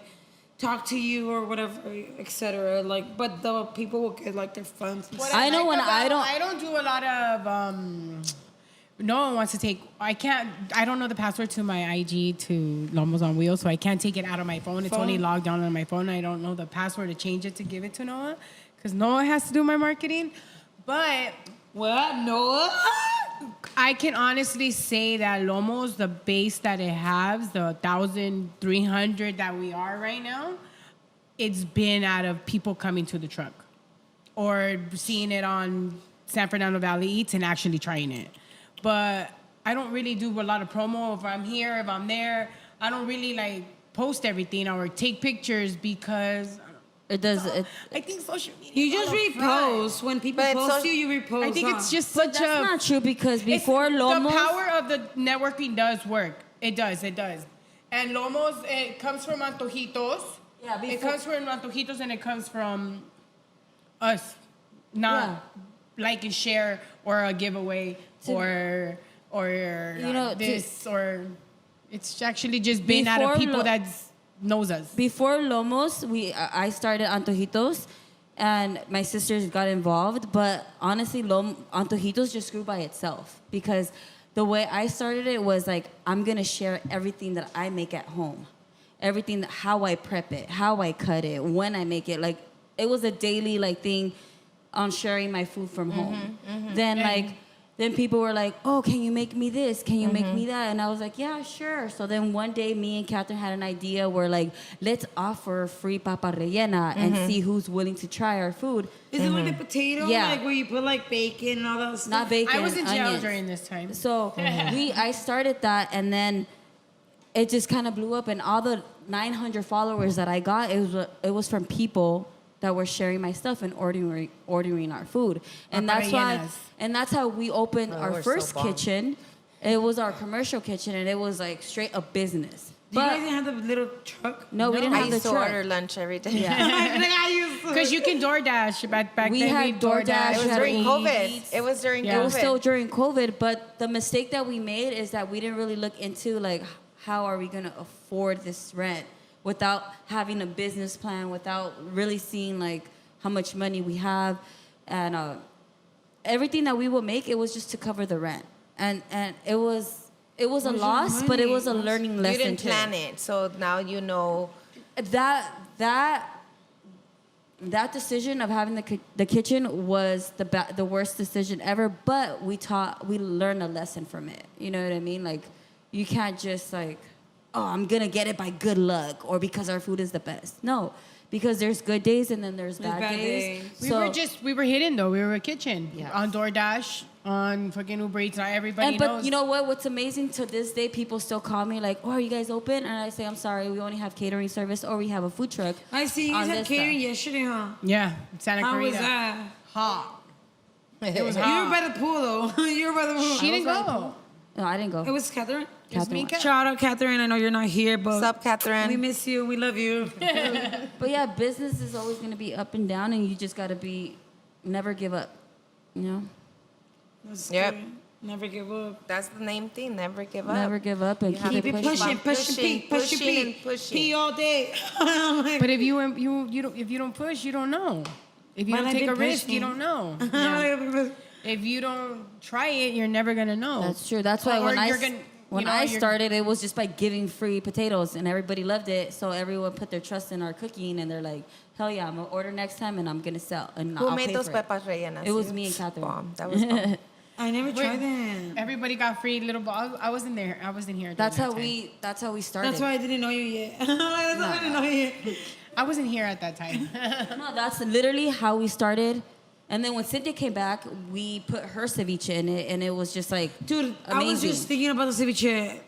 talk to you or whatever, etc. Like, but the people will get like their funds. What I know when I don't- I don't do a lot of. No one wants to take. I can't. I don't know the password to my IG to Lomos on Wheels, so I can't take it out of my phone. It's only logged on my phone. I don't know the password to change it to give it to Noah, because Noah has to do my marketing. But What? No. I can honestly say that Lomos, the base that it has, the 1,300 that we are right now, it's been out of people coming to the truck or seeing it on San Fernando Valley Eats and actually trying it. But I don't really do a lot of promo. If I'm here, if I'm there, I don't really like post everything or take pictures because It does. It, I think social media. You is just all a front. repost when people But post so- you. You repost. I think huh? it's just but such that's a. not true because It's- before Lomos, the power of the networking does work. It does. It does. And Lomos, it comes from Antojitos. Yeah, It before- comes from Antojitos and it comes from us, not like and share or a giveaway or You know, this or it's actually just been out of Before people Lo- that knows us. before Lomos, I started Antojitos, and my sisters got involved. But honestly, Antojitos just grew by itself because the way I started it was like I'm gonna share everything that I make at home, everything how I prep it, how I cut it, when I make it. Like it was a daily like thing on sharing my food from home. Then then people were like, oh, can you make me this? Can you make me that? And I was like, yeah, sure. So then one day me and Catherine had an idea where like, let's offer free papa rellena and see who's willing to try our food. Is it like the potato? Yeah. Like where you put like bacon and all that stuff? Not bacon, I was in jail onions. during this time. So I started that, and then it just kind of blew up. And all the 900 followers that I got, it was from people that were sharing my stuff and ordering our food. And that's why, Paparellenas. and that's how we opened Oh, our we're so first bomb. kitchen. It was our commercial kitchen, and it was like straight up business. Do you But guys didn't have the little truck? no, we didn't I have the used to truck. order lunch every day. I used to. Because you can DoorDash back We then. had DoorDash, It was we had during Uber COVID. Eats. It was during Yeah. It was COVID. still during COVID, but the mistake that we made is that we didn't really look into like how are we gonna afford this rent without having a business plan, without really seeing like how much money we have, and everything that we would make, it was just to cover the rent, and it was a Where's your loss, but it money? was a learning lesson. You didn't too. plan it, so now you know. That decision of having the kitchen was the worst decision ever, but we learned a lesson from it. You know what I mean? Like you can't just like, oh, I'm gonna get it by good luck or because our food is the best. No, because there's good days and then there's bad days. We were hidden though. We were a kitchen Yes. on DoorDash, on fucking Uber Eats. Not everybody But knows. you know what? What's amazing to this day, people still call me like, "Oh, are you guys open?" And I say, "I'm sorry, we only have catering service, or we have a food truck." I see you on guys had this catering stuff. yesterday, huh? Yeah, Santa How was Clarita. that? Hot. It was You were hot. by the pool though. You were by the pool. She didn't I was by the go. No, I didn't go. It was Catherine. It was me and Catherine. Kat. Shout out Catherine. I know you're not here, but What's up, Catherine? we miss you. We love you. But yeah, business is always going to be up and down, and you just got to never give up. You know, That's Yep. good. Never give up. That's the name thing. Never give up. never give up and You have keep to it keep pushing. Pushing, Pushing, pee, pushing, pushing, pee. and pushing. Pee all day. I'm like, But if you don't push, you don't know. If you Man, don't I've take a been risk, pushing. you don't know. Yeah. If you don't try it, you're never gonna know. That's true. That's why Or when you're gonna- when you know, I you're- started, it was just by giving free potatoes, and everybody loved it. So everyone put their trust in our cooking, and they're like, "Hell yeah, I'm gonna order next time, and I'm gonna sell." And Who I'll made pay those for it. pepas rellenas? It was You? me and Catherine. Bomb. That was bomb. I never tried that. Everybody got free little balls. I wasn't there. I wasn't here. That's during how that time. That's how we started. That's why I didn't know you yet. That's why I didn't know you yet. I wasn't here at that time. No, that's literally how we started. And then when Cynthia came back, we put her ceviche in it, and it was just like, Dude, I was amazing. just thinking about the ceviche.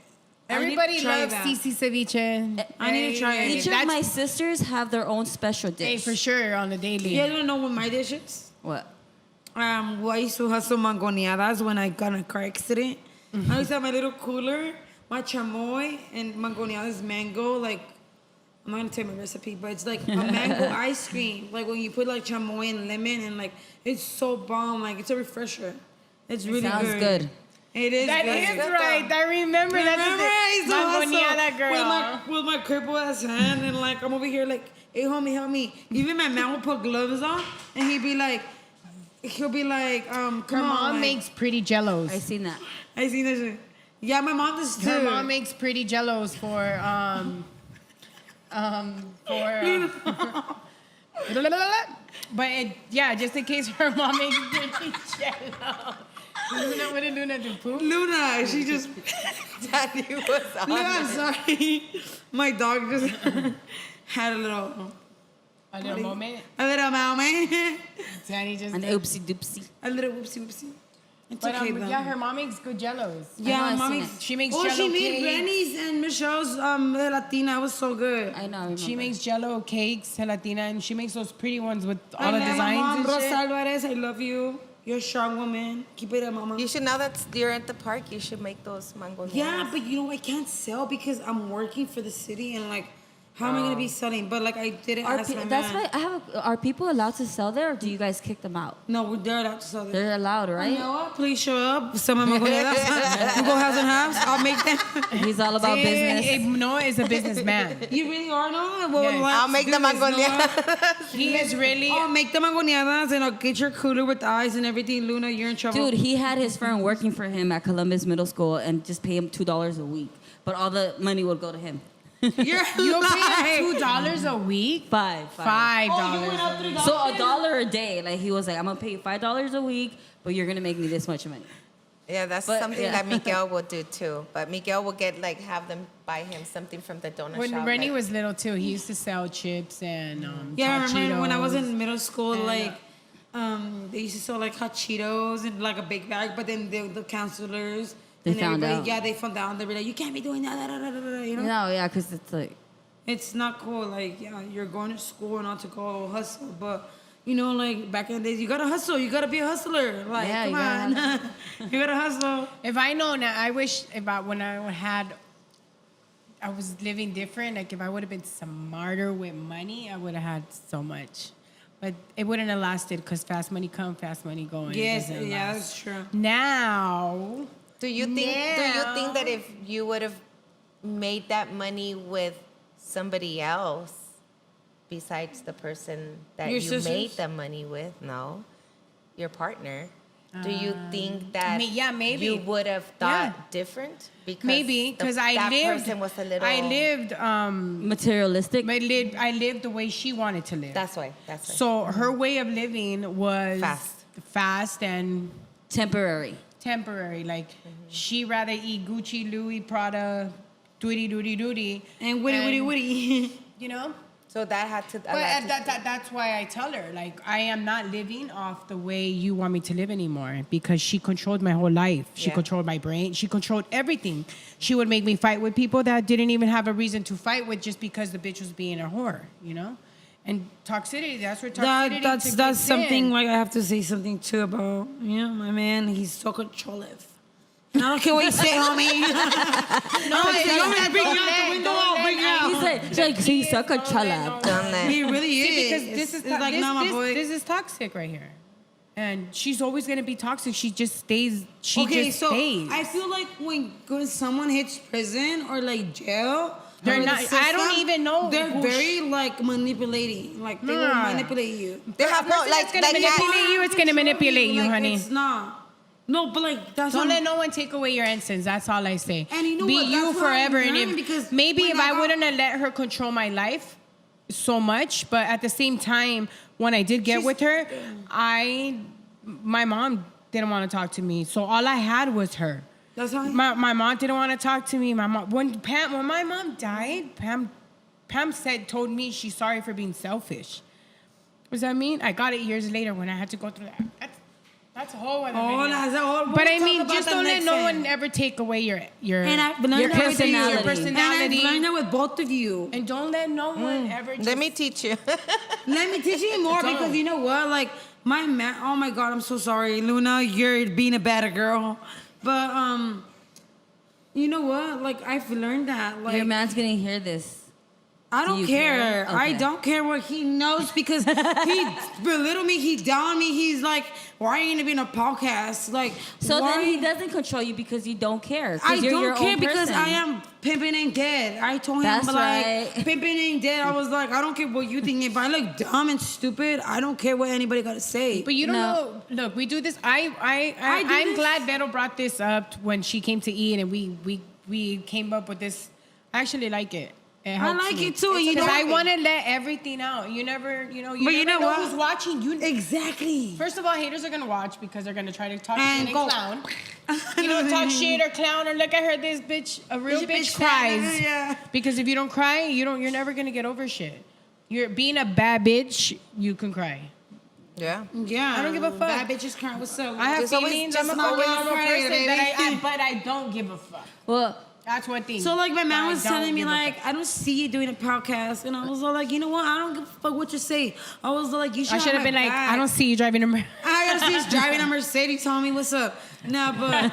Everybody I need to try loves that. CC ceviche. I need to try it. Each of That's- my sisters have their own special dish. Hey, for sure on the daily. You guys don't know what my dish is? What? Well, I used to have some mangoneadas when I got in a car accident. I used to have my little cooler, my chamoy, and mangoneadas mango. Like, I'm not gonna tell you my recipe, but it's like a mango ice cream. Like when you put like chamoy and lemon, and like it's so bomb. Like it's a refresher. It's really Sounds good. It is That good. is good, right. though. I remember. Remember, That's I used to Mangoneada hustle girl. with my crippled ass hand, and like I'm over here like, hey homie, help me. Even my man would put gloves on, and he'll be like, come Her on. mom like, makes pretty jellos. I seen that. I seen that shit. Yeah, my mom does too. Her mom makes pretty jellos for but yeah, just in case her mom makes pretty jello. Luna wouldn't do nothing poop. Luna, she just. Daddy was on Luna, I'm it. sorry. My dog just had a little moment. moment. Danny just An oopsie doopsie. A little whoopsie whoopsie. It's But okay, though. yeah, her mom makes good jellos. Yeah, I know, I've mommy. seen it. She makes Oh, jello she made cakes. Granny's and Michelle's Latina. It was so good. I know. I remember. She makes jello cakes, gelatina, and she makes those pretty ones with all I the love my designs mom, and Rosa shit. Alvarez. I love you. You're a strong woman. Keep it up, mama. You should, now that you're at the park, you should make those mango. Yeah, but you know, I can't sell because I'm working for the city and like, how am I gonna be selling? But like, I didn't ask my That's man. why I have. Are people allowed to sell there, or do you guys kick them out? No, they're allowed to sell them. They're allowed, You right? know what? Please show up. Some of my goleadas. You go halves and halves. I'll make them. He's all about business. Noah is a businessman. You really are, no? Well, Yes. I'll make the mango. He is really. I'll make the mangoneadas and I'll get your cooler with eyes and everything. Luna, you're in trouble. Dude, he had his friend working for him at Columbus Middle School and just pay him $2 a week, but all the money would go to him. you're You lying. pay $2 a week? $5. $5. Oh, you went up $3. So $1 a day. Like he was like, I'm gonna pay you $5 a week, but you're gonna make me this much money. Yeah, that's But, something yeah. that Miguel will do too. But Miguel will get like have them buy him something from the donut When shop. Rennie like- was little too, he used to sell chips and Yeah, I hot remember when I was Cheetos. in middle school, And, like, they used to sell like hot Cheetos and like a big bag, but then the counselors They and found everybody, out. yeah, they found out. They were like, you can't be doing that, you know? No, yeah, because it's like, It's not cool. Like, yeah, you're going to school not to go hustle, but you know, like back in the days, you gotta hustle. You gotta be a hustler. Like, Yeah, come you gotta on, you gotta hustle. If I know now, I wish when I was living different. Like if I would have been smarter with money, I would have had so much. But it wouldn't have lasted because fast money come, fast money go. And it Yes, doesn't yeah, last. that's true. Now, Do you think that if you would have made that money with somebody else besides the person that Your you sisters? made the money with, no, your partner, do you think that yeah, maybe. you would have thought Yeah. different? Because maybe because that person was a little. I lived materialistic. I lived the way she wanted to live. That's why. That's why. So her way of living was fast and Temporary. temporary. Like she rather eat Gucci, Louis, Prada, doody. And witty. You know. So that had to. But that's why I tell her, like, I am not living off the way you want me to live anymore because she controlled my whole life. She Yeah. controlled my brain. She controlled everything. She would make me fight with people that didn't even have a reason to fight with just because the bitch was being a whore, you know? And toxicity, that's where toxicity That's kicks something in. like I have to say something too about. You know, my man, he's so controlling. And I don't care what you say, homie. No, I say, you want me to bring you out the window? I'll bring you out. He's like, he's such a chala. Don't let. He really is. See, because this is it's like, this, nah, my this- boy. this is toxic right here. And she's always gonna be toxic. She just stays. She Okay, just so stays. I feel like when someone hits prison or like jail, They're or the not- I don't system, even know They're who very like manipulating. Like they will Nah. manipulate you. They have no person like that's gonna manipulate you, it's gonna manipulate you, Like, honey. It's not. No, but like that's Don't what let no one take away your innocence. That's all I say. And you know Be what? you That's what I'm forever. And learning if because maybe when if I I got- wouldn't have let her control my life so much, but at the same time, when I did get with her, my mom didn't want to talk to me, so all I had was her. That's how My mom didn't want to talk to me. My mom when my mom died, Pam told me she's sorry for being selfish. What does that mean? I got it years later when I had to go through that. That's a whole other video. that's a whole. But I we'll mean, talk about just that don't let next no time. one ever take away your And I've learned Your that with you. personality. Your And I've personality. learned that with both of you. And don't let no one ever just... Let me teach you. Let me teach you more Don't. because you know what? Like my man. Oh my God, I'm so sorry, Luna. You're being a better girl. But you know what? Like I've learned that. Like Your man's gonna hear this. I Do don't you care. care? I Okay. don't care what he knows because he belittled me. He downed me. He's like, why are you gonna be in a podcast? Like, So why? then he doesn't control you because you don't care. 'cause I you're your don't care own because person. I am pimping ain't dead. I told him That's like right. pimping ain't dead. I was like, I don't care what you think. If I look dumb and stupid, I don't care what anybody gotta say. But you don't No. know. Look, we do this. I do I'm this. glad Beto brought this up when she came to eat, and we came up with this. I actually like it. It helps like me. it too, and you Because know- I want to let everything out. You never, But never you know what? who's watching. Exactly. First of all, haters are gonna watch because they're gonna try to talk And shit go. and clown. Talk shit or clown or look at her. This bitch, a real This bitch bitch cries. crying, yeah. Because if you don't cry, you're never gonna get over shit. You're being a bad bitch. You can cry. Yeah. Yeah. I don't give a fuck. Bad bitches crying. What's up? I have Just always- feelings. just I'm a always normal Friday, person, baby. but I don't give a fuck. Well, That's one thing. So like my that mom I was don't telling me give a like fuck. I don't see you doing a podcast, and I was all like, you know what? I don't give a fuck what you say. I was like, you should. I should have been like, I don't see you driving a. I gotta see he's driving a Mercedes. Telling me what's up. No, but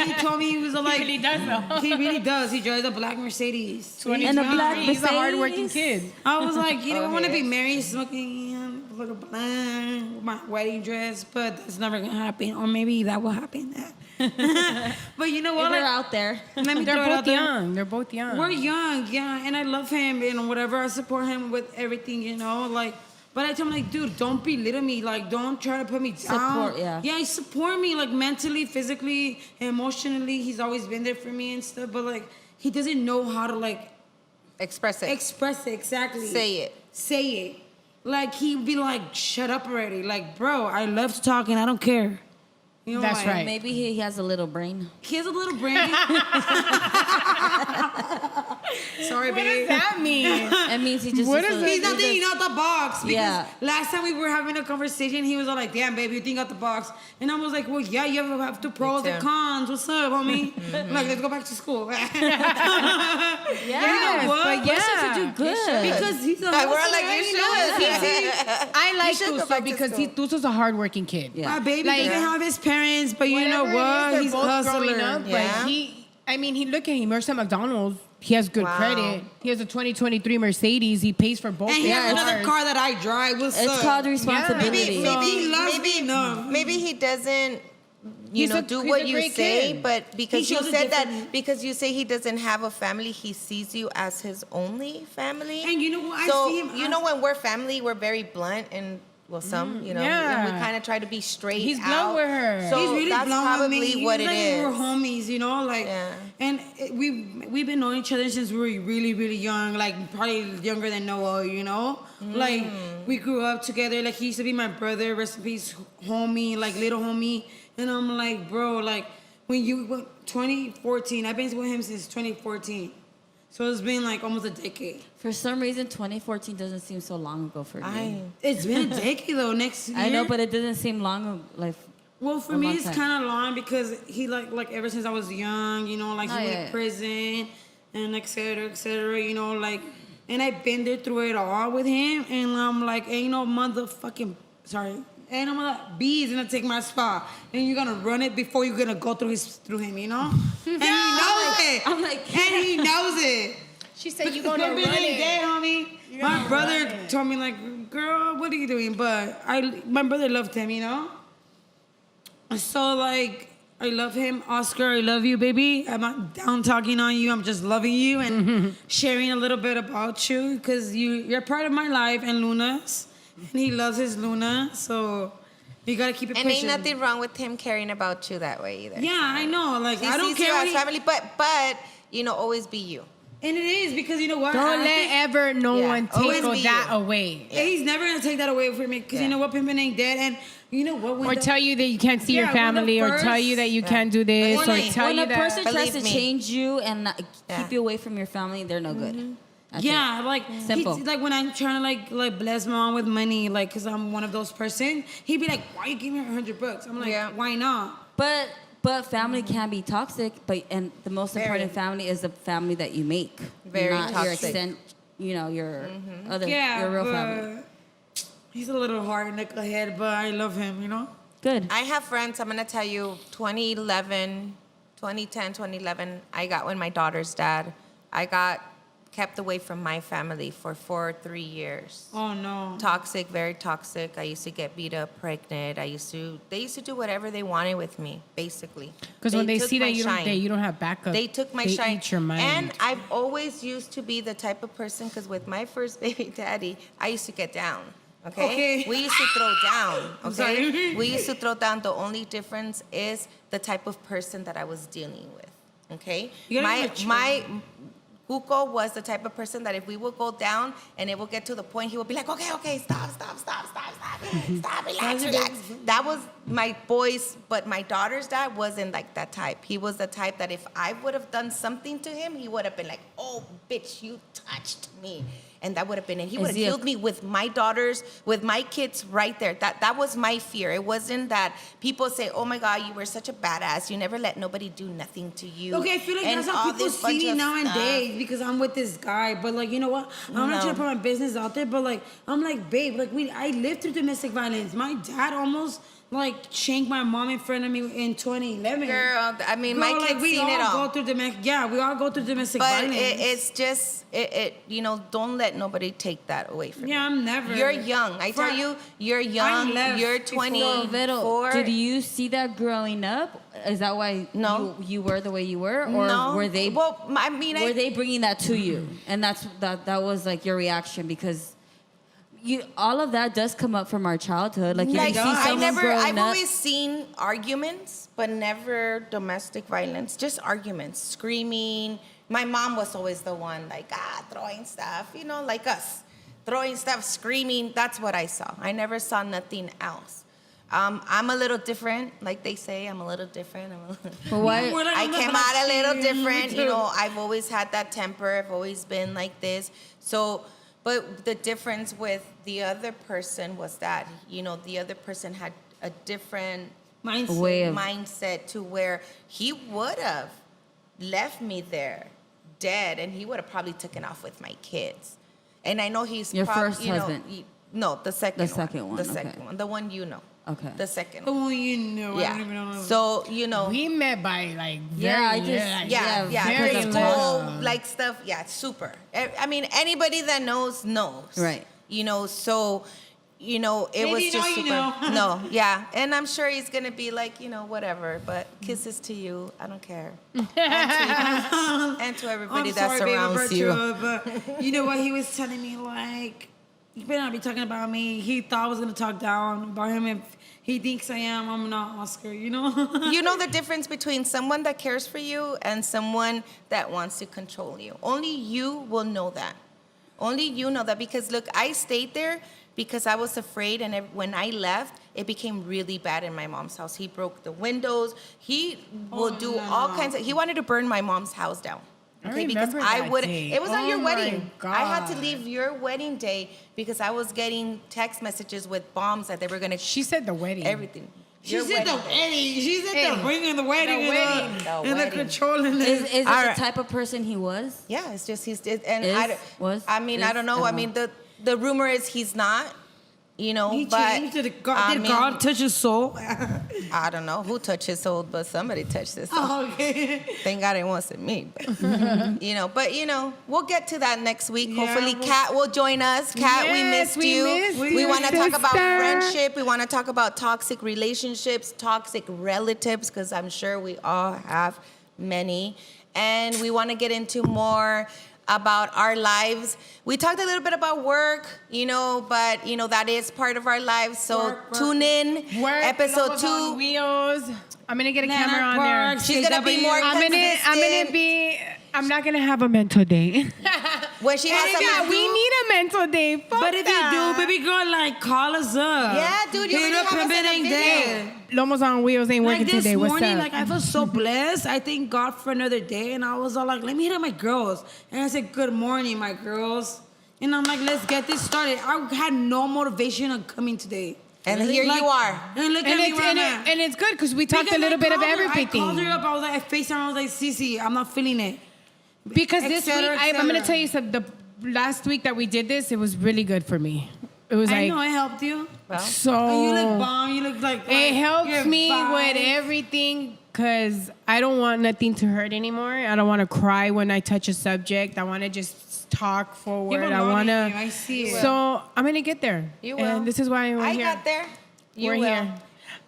he told me he was like. He really does though. He really does. He drives a black Mercedes. And a black He's a hardworking Mercedes. kid. I was like, you know, I want to be Okay. married, smoking a little blunt, with my wedding dress, but that's never gonna happen. Or maybe that will happen. But you know what? if you're Like, out there. let me They're throw it out both there. young. They're both young. We're young, yeah, and I love him and whatever. I support him with everything, you know, like. But I tell him like, dude, don't belittle me. Like, don't try to put me down. Support, yeah. Yeah, he support me like mentally, physically, emotionally. He's always been there for me and stuff. But like, he doesn't know how to like Express it. express it exactly. Say it. Say it. Like he'd be like, shut up already. Like, bro, I love to talk and I don't care. You know, That's like, right. Maybe he has a little brain. He has a little brain. Sorry, What does babe. that mean? It means he just. What is is a- He's not thinking out the box. Because Yeah. last time we were having a conversation, he was all like, damn, baby, you think out the box. And I was like, well, yeah, you have to pros and too. cons. What's up, homie? Like, let's go back to school. Yeah, Yes, what? but We're supposed to yeah. do good. Because he's a We're hustler, like, you you know? should. I like should go Tuso back to because school. Tuso's a hardworking kid. Yeah. My baby Like- doesn't have his parents, but you know Whatever it what? is, He's a they're both growing hustler. up, Yeah. but he look at him. Works at McDonald's. He has good Wow. credit. He has a 2023 Mercedes. He pays for both. And he their has another cars. car that I drive. What's It's up? called responsibility. Maybe he loves me enough. Maybe he doesn't, He's a- do he's what a you great say, kid. but because He you shows a said that, different- because you say he doesn't have a family, he sees you as his only family. And you know what? I So, see him you as- know, when we're family, we're very blunt and, well, some, you know, yeah. and we kind of try to be straight He's blunt out. with her. So He's really that's blunt with probably me. He's what it like is. We're homies, you know, like. Yeah. And we've been knowing each other since we were really, really young, like probably younger than Noah, you know. Like we grew up together. Like he used to be my brother, rest in peace, homie, like little homie. And I'm like, bro, like when you went 2014, I've been with him since 2014, so it's been like almost a decade. For some reason, 2014 doesn't seem so long ago for me. It's been a decade though. Next year. I know, but it doesn't seem long. Like, Well, for a me, long it's time. kind of long because he like ever since I was young, you know, like he Oh, went yeah. to prison and et cetera, you know, like, and I've been there through it all with him, and I'm like, ain't no motherfucking, ain't no mother bees gonna take my spot, and you're gonna run it before you're gonna go through him, you know, and he knows it. I'm like, and he knows it. She said you Pimping gonna run ain't it. dead, homie. My brother told me like, girl, what are you doing? But my brother loved him, you know. So like, I love him, Oscar. I love you, baby. I'm not down talking on you. I'm just loving you and sharing a little bit about you because you're part of my life and Luna's, and he loves his Luna. So you gotta keep it And ain't pushing. nothing wrong with him caring about you that way either. Yeah, I know. Like He I don't sees care. you What as family, but you know, always be you. and it is because you know what? Don't I let think- ever no Yeah, one always take be that you. away. He's never gonna take that away from me because you Yeah. know what? Pimpin' ain't dead, and you know what? When Or the- tell you that you can't see your Yeah, when the family, or tell you first- that you can't do this, or Believe me. tell when you a that. person tries Believe to me. change you and not Yeah. keep you away from your family, they're no good. That's yeah, it. like Simple. he's- like when I'm trying to like bless my mom with money, like because I'm one of those person, he'd be like, "Why you giving her $100?" I'm like, Yeah. "Why not?" But family can be toxic. And the most Very. important family is the family that you make, Very not your toxic. extent. You know, your other, Yeah, your real but family. he's a little hard knucklehead, but I love him. You know. Good. I have friends, I'm going to tell you, 2011, I got with my daughter's dad. I got kept away from my family for 3 years. Oh no. Toxic, very toxic. I used to get beat up, pregnant. They used to do whatever they wanted with me, basically. Because when they took see my that shine. you don't have backup, They took my they shine. eat your mind. And I've always used to be the type of person, because with my first baby daddy, I used to get down. Okay? Okay. We used to throw down. I'm Okay? sorry. We used to throw down. The only difference is the type of person that I was dealing with. Okay? You gotta be mature. My Cuco was the type of person that if we would go down and it would get to the point, he would be like, okay, stop, relax. my boys, but my daughter's dad wasn't like that type. He was the type that if I would have done something to him, he would have been like, "Oh, bitch, you touched me." And that would have been it. He would have killed me with my daughters, with my kids right there. That was my fear. It wasn't that people say, "Oh my God, you were such a badass. You never let nobody do nothing to you." Okay, I feel like and that's how all people this bunch see me of nowadays stuff. because I'm with this guy. But like, you know what? I'm not No. trying to put my business out there, but like, I'm like, babe, like I lived through domestic violence. My dad almost like shanked my mom in front of me in 2011. Girl, I mean, my kids we seen it all. go through we all go through domestic But violence. it's just, you know, don't let nobody take that away from you. Yeah, I'm never. You're young. I tell you, you're young. left You're before. 24. Did you see that growing up? Is that why No. you were the way you were, or No. were they? Well, I mean, were they bringing that to you, and that was like your reaction because all of that does come up from our childhood. Like you like, can see someone growing I've up. always seen arguments, but never domestic violence. Just arguments, screaming. My mom was always the one like, throwing stuff, you know, like us. Throwing stuff, screaming. That's what I saw. I never saw nothing else. I'm a little different, like they say. I'm a little different. But why? I came out a little different. You know, I've always had that temper. I've always been like this. So, but the difference with the other person was that, you know, the other person had a different mindset to where he would have left me there dead, and he would have probably taken off with my kids. And I know he's Your first husband? No, the second one. The second one, The okay. second one. The one you know. Okay. The second The one. one you know. I don't even know. Yeah. So, you know. We met by like Yeah, I very just- like, Yeah, very because of school, little. like stuff. Yeah, super. I mean, anybody that knows. Right. You know, so, you know, it was Maybe just now you super. know. No, yeah. And I'm sure he's going to be like, you know, whatever. But kisses to you. I don't care. and to everybody I'm that sorry, surrounds baby, you. but you know what? He was telling me, like, you better not be talking about me. He thought I was going to talk down about him. If he thinks I am, I'm not Oscar, you know? You know the difference between someone that cares for you and someone that wants to control you. Only you will know that. Only you know that, because look, I stayed there because I was afraid, and when I left, it became really bad in my mom's house. He broke the windows. He will do all kinds of. He wanted to burn my mom's house down. I because remember I that would. day. It was on Oh your my wedding. I had to God. leave your wedding day because I was getting text messages with bombs that they were gonna. She said the wedding. Everything. She Your said the wedding day. wedding. She said Hey, the bringing the wedding. the wedding. The And the wedding. controlling Is it. it All the right. type of person he was? Yeah, it's just Is? Was? I mean, I Is? don't know. I mean, the rumor is he's not. You know, He but changed. Did God, I did mean, God touch his soul? I don't know who touched his soul, but somebody touched his soul. Oh, okay. Thank God it wasn't me. But, you know, we'll get to that next week. Yeah, Hopefully, we'll- Kat will join us. Kat, we Yes, missed we you. missed We you, want to talk about sister. friendship. We want to talk about toxic relationships, toxic relatives, because I'm sure we all have many. And we want to get into more about our lives. We talked a little bit about work, you know, but, you know, that is part of our lives. So Work. tune in. Work, Episode Lobos on 2. Wheels. I'm gonna get a Leonard camera on Park, there. She's going to be more I'm not gonna have a mental day. When she has Yeah, something to we do. need a mental day. Fuck But if that. you do, baby girl, like, call us up. Yeah, dude, you Hit already up have us Pimping in a ain't video. dead. Lomos on Wheels ain't working Like this today. What's morning, up? like I felt so blessed. I thank God for another day, and I was all like, "Let me hit up my girls." And I said, "Good morning, my girls." And I'm like, "Let's get this started." I had no motivation on coming today. And here Like, you are. And look and at me it's, right and, now. and it's good because we talked Because a little I bit of called her- everything. I called her up. I was like, I FaceTime. I was like, Cece, I'm not feeling it. Because Et this cetera, week, et I'm gonna cetera. tell you something. The last week that we did this, it was really good for me. It was I like know I helped you. Well, so. And you look bomb. You look like It helps you're me fine. with everything because I don't want nothing to hurt anymore. I don't want to cry when I touch a subject. I want to just talk forward. People I know want you. to. I see it. So I'm gonna get there. You will. And this is why we're I here. got there. You We're will. here.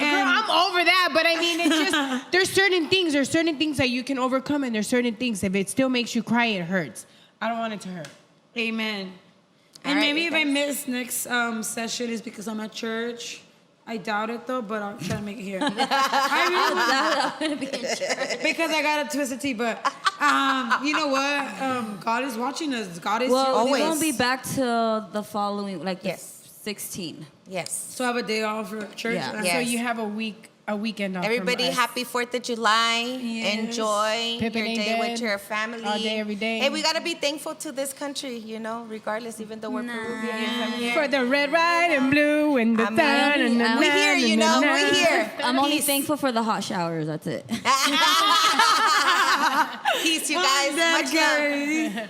Girl, And- I'm over that, but I mean, it's just there's certain things that you can overcome, and there's certain things if it still makes you cry, it hurts. I don't want it to hurt. Amen. All And right, maybe if I thanks. miss next session is because I'm at church. I doubt it though, but I'll try to make it here. I really because I got a twisted tea. But you know what? God is watching us. God is Well, Always. we won't be back till the following, like the Yes. 16. Yes. So I have a day off for church. Yeah. Yes. So you have a weekend off. from Everybody, us. happy 4th of July. Yes. Enjoy Pimping your ain't day with dead. your family. All day, every day. Hey, we got to be thankful to this country, you know, regardless, even though we're Peruvians. I'm here. For the red, white, and blue, and the I mean, sun, and the we here, you know, we here. I'm only Peace. thankful for the hot showers. That's it. Peace, you guys. Much love.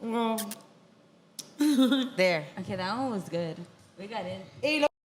Well, There. Okay, that one was good. We got it. Y lo